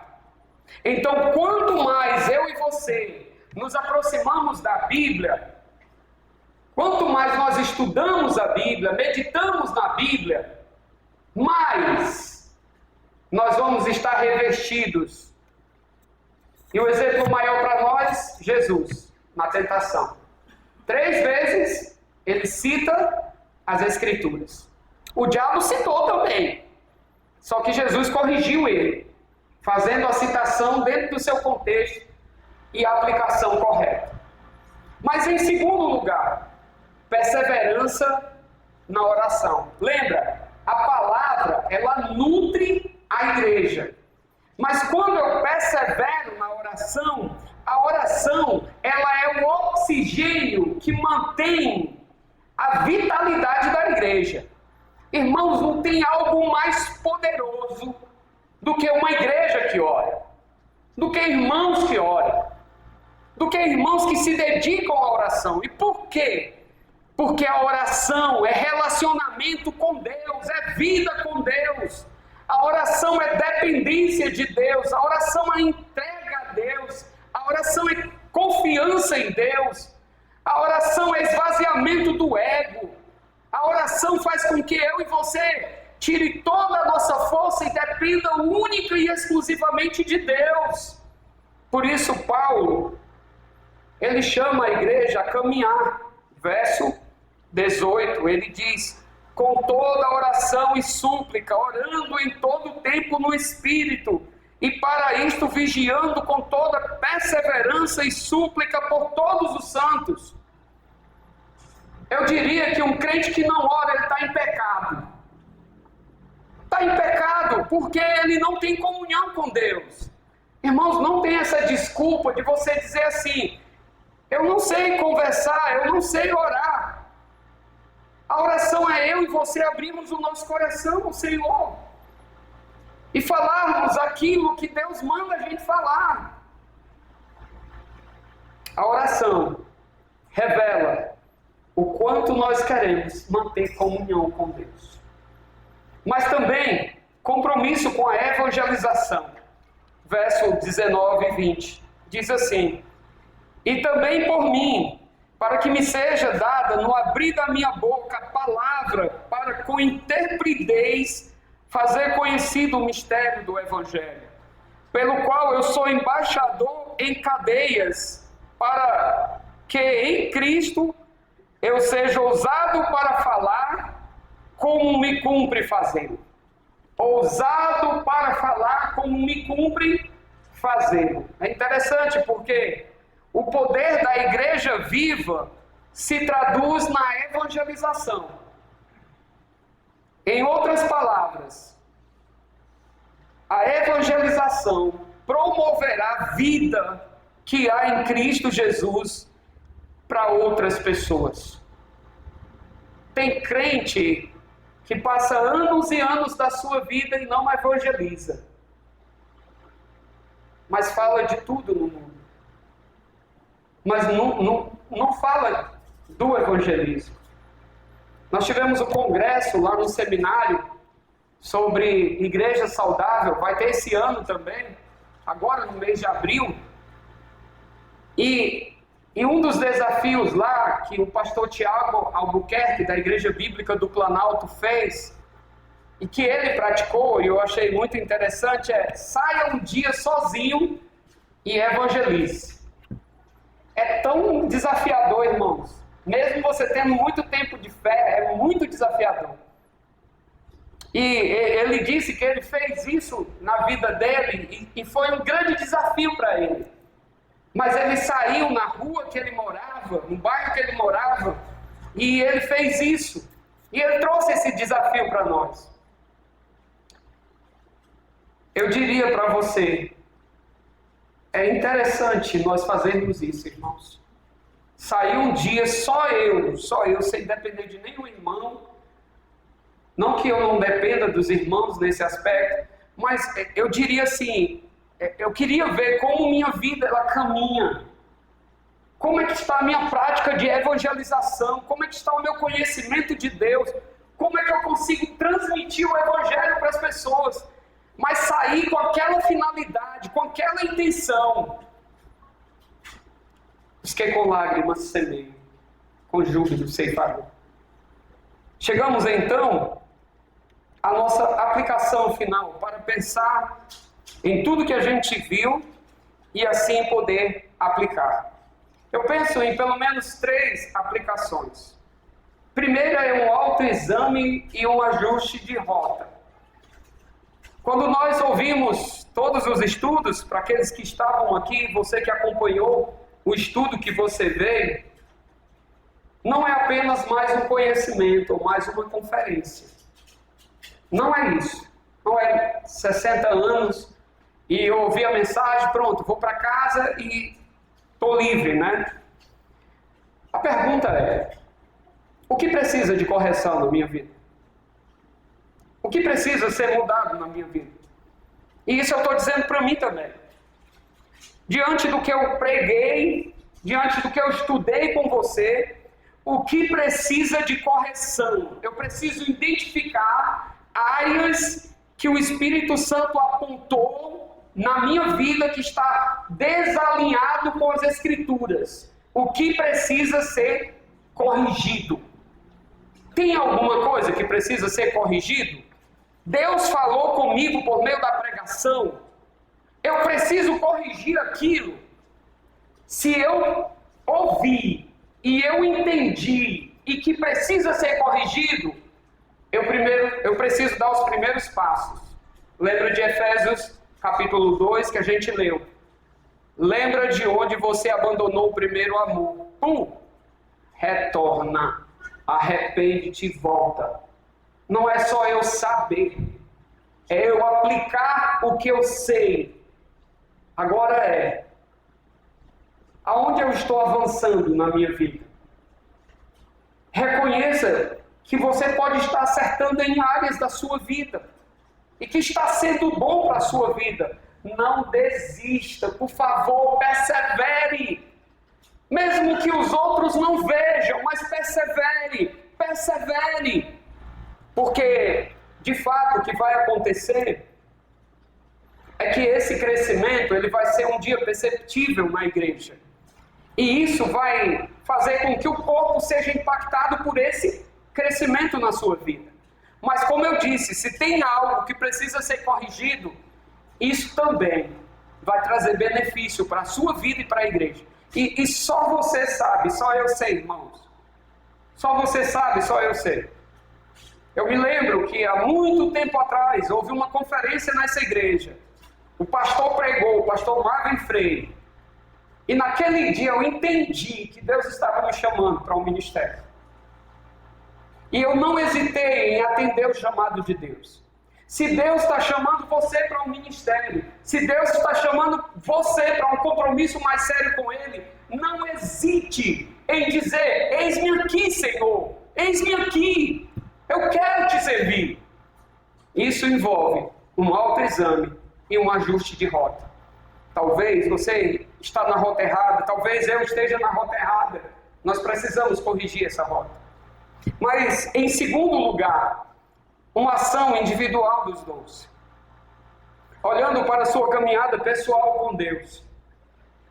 Então, quanto mais eu e você nos aproximamos da Bíblia, quanto mais nós estudamos a Bíblia, meditamos na Bíblia, mais nós vamos estar revestidos. E o exemplo maior para nós, Jesus, na tentação. 3 vezes ele cita as Escrituras. O diabo citou também, só que Jesus corrigiu ele, fazendo a citação dentro do seu contexto e a aplicação correta. Mas em segundo lugar, perseverança na oração. Lembra, a palavra, ela nutre a igreja. Mas quando eu persevero na oração, a oração, ela é o oxigênio que mantém a vitalidade da igreja. Irmãos, não tem algo mais poderoso do que uma igreja que ora, do que irmãos que oram, do que irmãos que se dedicam à oração. E por quê? Porque a oração é relacionamento com Deus, é vida com Deus. A oração é dependência de Deus, a oração é entrega a Deus, a oração é confiança em Deus, a oração é esvaziamento do ego, a oração faz com que eu e você tire toda a nossa força e dependa única e exclusivamente de Deus. Por isso Paulo, ele chama a igreja a caminhar. Verso 18, ele diz: com toda oração e súplica, orando em todo tempo no Espírito, e para isto vigiando com toda perseverança e súplica por todos os santos. Eu diria que um crente que não ora, ele está em pecado. Está em pecado porque ele não tem comunhão com Deus. Irmãos, não tem essa desculpa de você dizer assim: eu não sei conversar, eu não sei orar. A oração é eu e você abrirmos o nosso coração ao Senhor e falarmos aquilo que Deus manda a gente falar. A oração revela o quanto nós queremos manter comunhão com Deus. Mas também compromisso com a evangelização. Verso 19 e 20 diz assim: e também por mim, para que me seja dada no abrir da minha boca a palavra, para com intrepidez fazer conhecido o mistério do Evangelho, pelo qual eu sou embaixador em cadeias, para que em Cristo eu seja ousado para falar como me cumpre fazê-lo. Ousado para falar como me cumpre fazê-lo. É interessante porque o poder da igreja viva se traduz na evangelização. Em outras palavras, a evangelização promoverá a vida que há em Cristo Jesus para outras pessoas. Tem crente que passa anos e anos da sua vida e não evangeliza, mas fala de tudo no mundo. Mas não fala do evangelismo. Nós tivemos um congresso lá no seminário sobre igreja saudável, vai ter esse ano também, agora no mês de abril. E um dos desafios lá que o pastor Tiago Albuquerque, da Igreja Bíblica do Planalto, fez, e que ele praticou, e eu achei muito interessante, é: saia um dia sozinho e evangelize. É tão desafiador, irmãos. Mesmo você tendo muito tempo de fé, é muito desafiador. E ele disse que ele fez isso na vida dele e foi um grande desafio para ele. Mas ele saiu na rua que ele morava, no bairro que ele morava, e ele fez isso. E ele trouxe esse desafio para nós. Eu diria para você, é interessante nós fazermos isso, irmãos. Sair um dia só eu, sem depender de nenhum irmão. Não que eu não dependa dos irmãos nesse aspecto, mas eu diria assim, eu queria ver como minha vida ela caminha. Como é que está a minha prática de evangelização? Como é que está o meu conhecimento de Deus? Como é que eu consigo transmitir o evangelho para as pessoas? Mas sair com aquela finalidade, com aquela intenção. Busquei com lágrimas semeio, com júbilo ceifarei. Chegamos então à nossa aplicação final, para pensar em tudo que a gente viu e assim poder aplicar. Eu penso em pelo menos 3 aplicações. Primeira é um autoexame e um ajuste de rota. Quando nós ouvimos todos os estudos, para aqueles que estavam aqui, você que acompanhou o estudo que você veio, não é apenas mais um conhecimento ou mais uma conferência. Não é isso. Não é 60 anos e eu ouvi a mensagem, pronto, vou para casa e estou livre, né? A pergunta é, o que precisa de correção na minha vida? O que precisa ser mudado na minha vida? E isso eu estou dizendo para mim também. Diante do que eu preguei, diante do que eu estudei com você, o que precisa de correção? Eu preciso identificar áreas que o Espírito Santo apontou na minha vida que está desalinhado com as Escrituras. O que precisa ser corrigido? Tem alguma coisa que precisa ser corrigido? Deus falou comigo por meio da pregação. Eu preciso corrigir aquilo. Se eu ouvi e eu entendi e que precisa ser corrigido, eu preciso dar os primeiros passos. Lembra de Efésios capítulo 2 que a gente leu. Lembra de onde você abandonou o primeiro amor. Retorna, arrepende-te e volta. Não é só eu saber, é eu aplicar o que eu sei. Agora aonde eu estou avançando na minha vida? Reconheça que você pode estar acertando em áreas da sua vida e que está sendo bom para a sua vida. Não desista, por favor, persevere. Mesmo que os outros não vejam, mas persevere. Porque, de fato, o que vai acontecer é que esse crescimento ele vai ser um dia perceptível na igreja. E isso vai fazer com que o corpo seja impactado por esse crescimento na sua vida. Mas, como eu disse, se tem algo que precisa ser corrigido, isso também vai trazer benefício para a sua vida e para a igreja. E só você sabe, só eu sei, irmãos. Só você sabe, só eu sei. Eu me lembro que há muito tempo atrás houve uma conferência nessa igreja. O pastor pregou, o pastor Marvin Freire. E naquele dia eu entendi que Deus estava me chamando para um ministério. E eu não hesitei em atender o chamado de Deus. Se Deus está chamando você para um ministério, se Deus está chamando você para um compromisso mais sério com Ele, não hesite em dizer, eis-me aqui, Senhor, eis-me aqui, eu quero te servir. Isso envolve um autoexame e um ajuste de rota. Talvez você está na rota errada, talvez eu esteja na rota errada. Nós precisamos corrigir essa rota. Mas, em segundo lugar, uma ação individual dos dons. Olhando para a sua caminhada pessoal com Deus.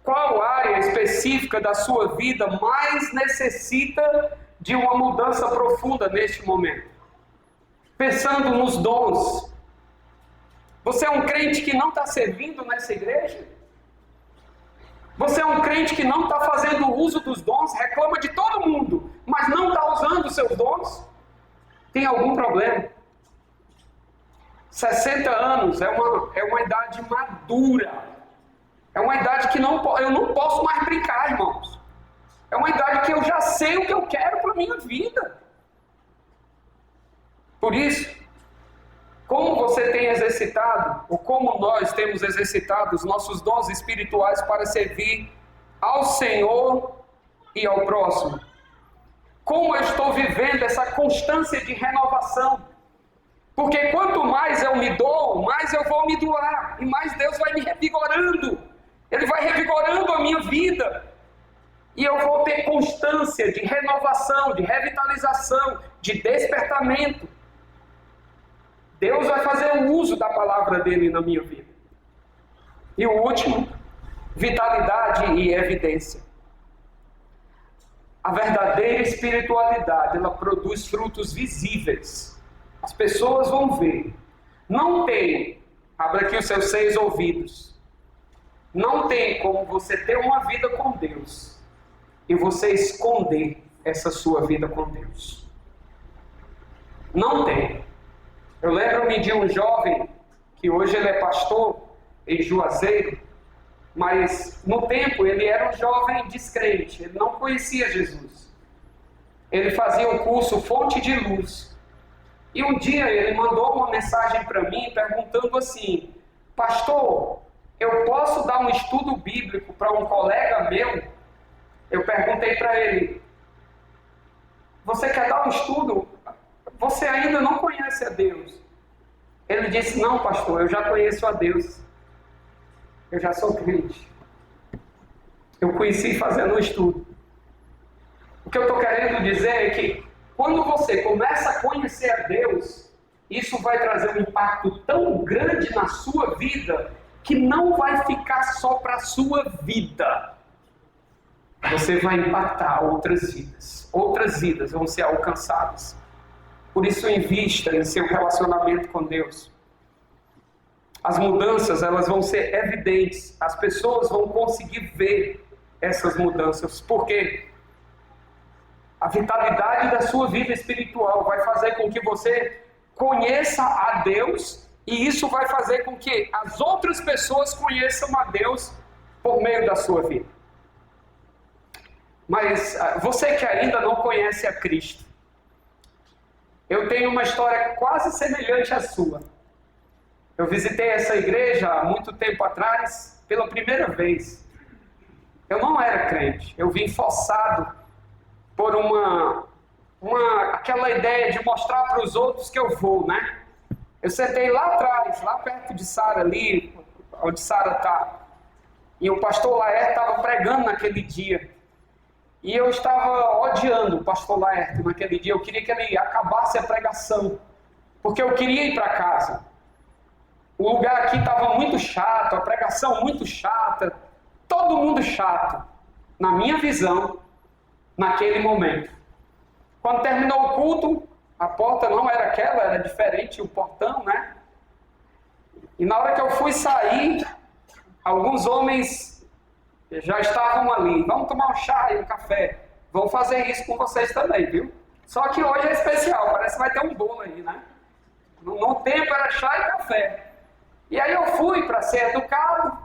Qual área específica da sua vida mais necessita de uma mudança profunda neste momento? Pensando nos dons. Você é um crente que não está servindo nessa igreja? Você é um crente que não está fazendo uso dos dons, reclama de todo mundo, mas não está usando os seus dons? Tem algum problema? 60 anos é uma idade madura. É uma idade que eu não posso mais brincar, irmãos. É uma idade que eu já sei o que eu quero para a minha vida. Por isso, como você tem exercitado, ou como nós temos exercitado os nossos dons espirituais para servir ao Senhor e ao próximo? Como eu estou vivendo essa constância de renovação? Porque quanto mais eu me dou, mais eu vou me doar, e mais Deus vai me revigorando. Ele vai revigorando a minha vida. E eu vou ter constância de renovação, de revitalização, de despertamento. Deus vai fazer o uso da palavra dele na minha vida. E o último, vitalidade e evidência. A verdadeira espiritualidade, ela produz frutos visíveis. As pessoas vão ver. Não tem, abra aqui os seus 6 ouvidos. Não tem como você ter uma vida com Deus e você esconder essa sua vida com Deus. Não tem. Eu lembro-me de um jovem, que hoje ele é pastor em Juazeiro, mas no tempo ele era um jovem descrente, ele não conhecia Jesus. Ele fazia o curso Fonte de Luz. E um dia ele mandou uma mensagem para mim perguntando assim: pastor, eu posso dar um estudo bíblico para um colega meu? Eu perguntei para ele: você quer dar um estudo? Você ainda não conhece a Deus. Ele disse: não, pastor, eu já conheço a Deus. Eu já sou crente. Eu conheci fazendo um estudo. O que eu estou querendo dizer é que quando você começa a conhecer a Deus, isso vai trazer um impacto tão grande na sua vida que não vai ficar só para a sua vida. Você vai impactar outras vidas. Outras vidas vão ser alcançadas. Por isso, invista em seu relacionamento com Deus. As mudanças, elas vão ser evidentes. As pessoas vão conseguir ver essas mudanças. Por quê? A vitalidade da sua vida espiritual vai fazer com que você conheça a Deus, e isso vai fazer com que as outras pessoas conheçam a Deus por meio da sua vida. Mas você que ainda não conhece a Cristo, eu tenho uma história quase semelhante à sua. Eu visitei essa igreja há muito tempo atrás, pela primeira vez. Eu não era crente, eu vim forçado por aquela ideia de mostrar para os outros que eu vou, né? Eu sentei lá atrás, lá perto de Sara ali, onde Sara está. E o pastor Laerte estava pregando naquele dia. E eu estava odiando o pastor Laerte naquele dia. Eu queria que ele acabasse a pregação, porque eu queria ir para casa. O lugar aqui estava muito chato, a pregação muito chata, todo mundo chato, na minha visão, naquele momento. Quando terminou o culto, a porta não era aquela, era diferente, o portão, né? E na hora que eu fui sair, alguns homens já estavam ali. Vamos tomar um chá e um café. Vou fazer isso com vocês também, viu? Só que hoje é especial, parece que vai ter um bolo aí, né? No tempo era chá e café. E aí eu fui para ser educado,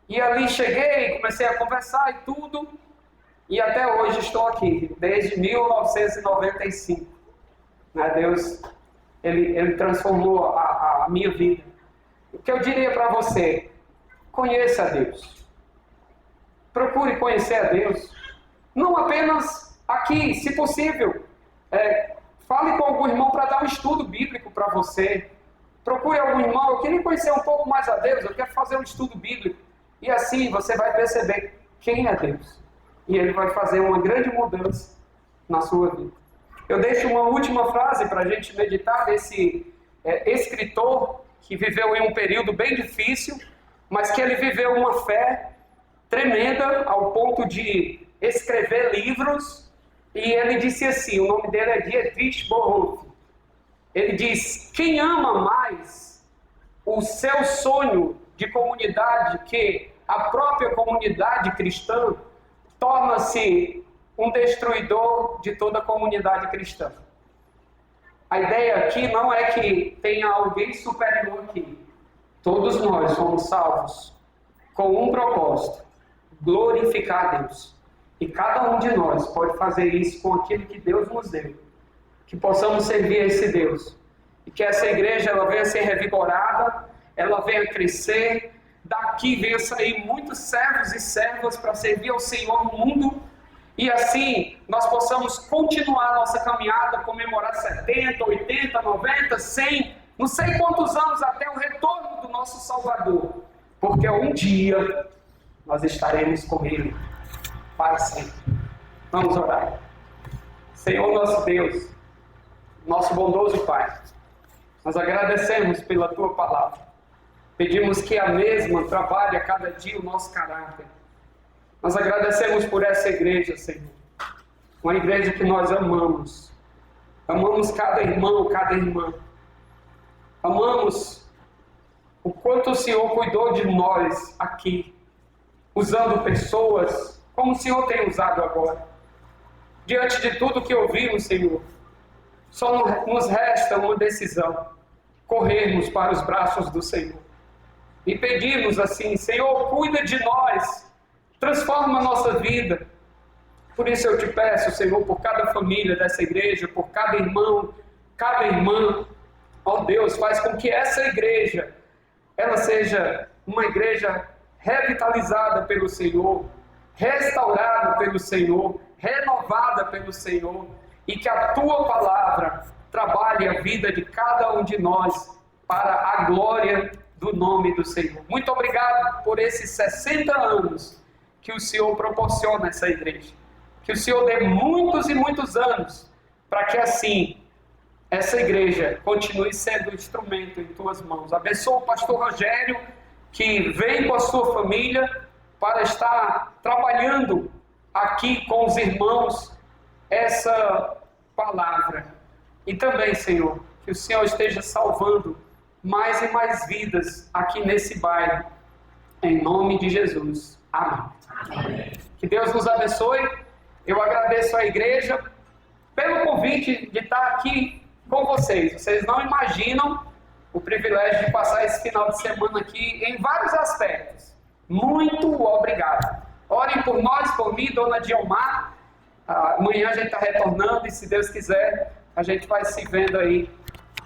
e ali cheguei, comecei a conversar e tudo, e até hoje estou aqui, desde 1995. Né? Deus, Ele transformou a minha vida. O que eu diria para você: conheça a Deus. Procure conhecer a Deus. Não apenas aqui, se possível. Fale com algum irmão para dar um estudo bíblico para você. Procure algum irmão: eu queria conhecer um pouco mais a Deus, eu quero fazer um estudo bíblico. E assim você vai perceber quem é Deus. E Ele vai fazer uma grande mudança na sua vida. Eu deixo uma última frase para a gente meditar desse escritor que viveu em um período bem difícil, mas que ele viveu uma fé tremenda ao ponto de escrever livros. E ele disse assim, o nome dele é Dietrich Bonhoeffer. Ele diz: quem ama mais o seu sonho de comunidade que a própria comunidade cristã, torna-se um destruidor de toda a comunidade cristã. A ideia aqui não é que tenha alguém superior aqui. Todos nós somos salvos com um propósito: glorificar a Deus. E cada um de nós pode fazer isso com aquilo que Deus nos deu. Que possamos servir a esse Deus. E que essa igreja ela venha ser revigorada, ela venha crescer. Daqui venha sair muitos servos e servas para servir ao Senhor no mundo. E assim nós possamos continuar nossa caminhada, comemorar 70, 80, 90, 100, não sei quantos anos até o retorno do nosso Salvador. Porque um dia nós estaremos com Ele para sempre. Vamos orar. Senhor nosso Deus, nosso bondoso Pai, nós agradecemos pela Tua palavra. Pedimos que a mesma trabalhe a cada dia o nosso caráter. Nós agradecemos por essa igreja, Senhor. Uma igreja que nós amamos. Amamos cada irmão, cada irmã. Amamos o quanto o Senhor cuidou de nós aqui, usando pessoas como o Senhor tem usado agora. Diante de tudo que ouvimos, Senhor, só nos resta uma decisão: corrermos para os braços do Senhor. E pedimos assim: Senhor, cuida de nós, transforma a nossa vida. Por isso eu te peço, Senhor, por cada família dessa igreja, por cada irmão, cada irmã. Ó Deus, faz com que essa igreja, ela seja uma igreja revitalizada pelo Senhor, restaurada pelo Senhor, renovada pelo Senhor, e que a Tua palavra trabalhe a vida de cada um de nós para a glória do nome do Senhor. Muito obrigado por esses 60 anos que o Senhor proporciona a essa igreja. Que o Senhor dê muitos e muitos anos para que assim essa igreja continue sendo instrumento em Tuas mãos. Abençoa o pastor Rogério, que vem com a sua família para estar trabalhando aqui com os irmãos essa palavra. E também, Senhor, que o Senhor esteja salvando mais e mais vidas aqui nesse bairro, em nome de Jesus. Amém. Amém. Que Deus nos abençoe. Eu agradeço à igreja pelo convite de estar aqui com vocês. Vocês não imaginam o privilégio de passar esse final de semana aqui em vários aspectos. Muito obrigado. Orem por nós, por mim, Dona Diomar. Amanhã a gente está retornando e, se Deus quiser, a gente vai se vendo aí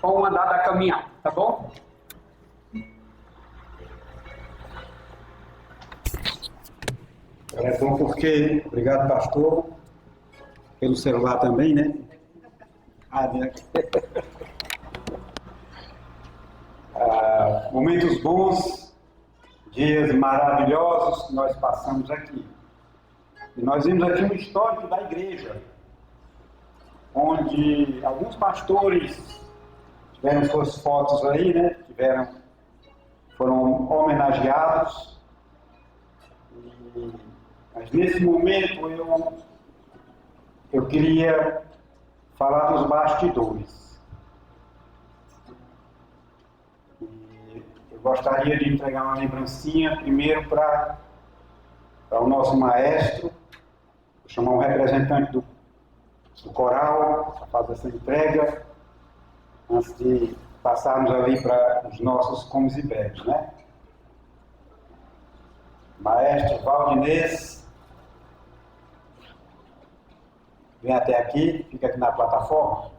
com o andar da caminhada, tá bom? É bom porque, obrigado pastor, pelo celular também, né? Momentos bons, dias maravilhosos que nós passamos aqui. E nós vimos aqui um histórico da igreja, onde alguns pastores tiveram suas fotos aí, né? Foram homenageados. Mas nesse momento eu queria falar dos bastidores. E eu gostaria de entregar uma lembrancinha primeiro para o nosso maestro. Vou chamar um representante do coral para fazer essa entrega, antes de passarmos ali para os nossos comes e bebes, né? Maestro Valdinês, vem até aqui, fica aqui na plataforma,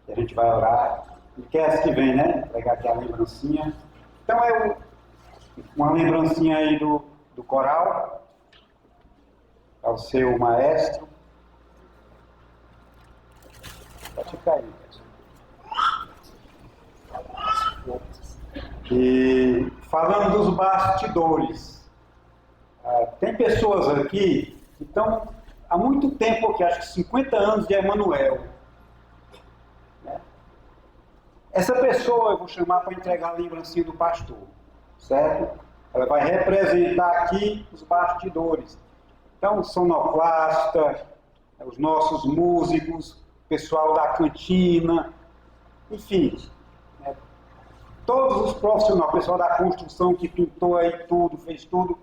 e a gente vai orar. E quer que vem, né? Pegar aqui a lembrancinha. Então uma lembrancinha aí do coral, ao seu maestro. Pode ficar aí, pessoal. E falando dos bastidores, tem pessoas aqui que estão há muito tempo aqui, acho que 50 anos de Emanuel. Né? Essa pessoa eu vou chamar para entregar a lembrancinha do pastor, certo? Ela vai representar aqui os bastidores. Então, o sonoplasta, os nossos músicos, o pessoal da cantina, enfim, né? Todos os profissionais, o pessoal da construção que pintou aí tudo, fez tudo.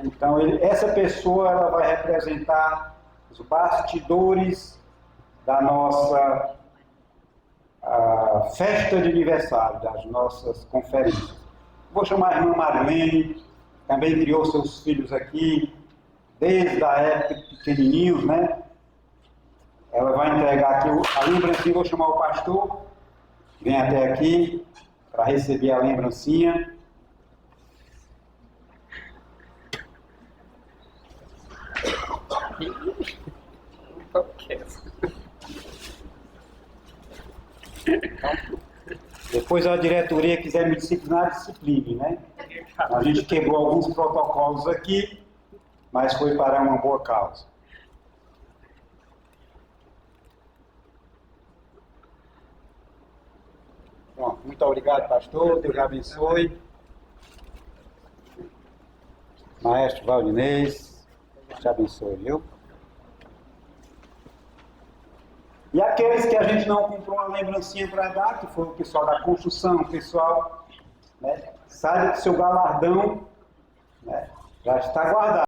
Então, essa pessoa ela vai representar os bastidores da nossa a festa de aniversário das nossas conferências. Vou chamar a irmã Marlene, também criou seus filhos aqui, desde a época de pequenininhos, né? Ela vai entregar aqui a lembrancinha, vou chamar o pastor, vem até aqui para receber a lembrancinha. Depois a diretoria quiser me disciplinar, discipline, né? A gente quebrou alguns protocolos aqui, mas foi para uma boa causa. Bom, muito obrigado, pastor. Deus abençoe. Maestro Valdinez, Deus te abençoe, viu? E aqueles que a gente não comprou uma lembrancinha para dar, que foi o pessoal da construção, o pessoal, né, saiba que seu galardão, né, já está guardado.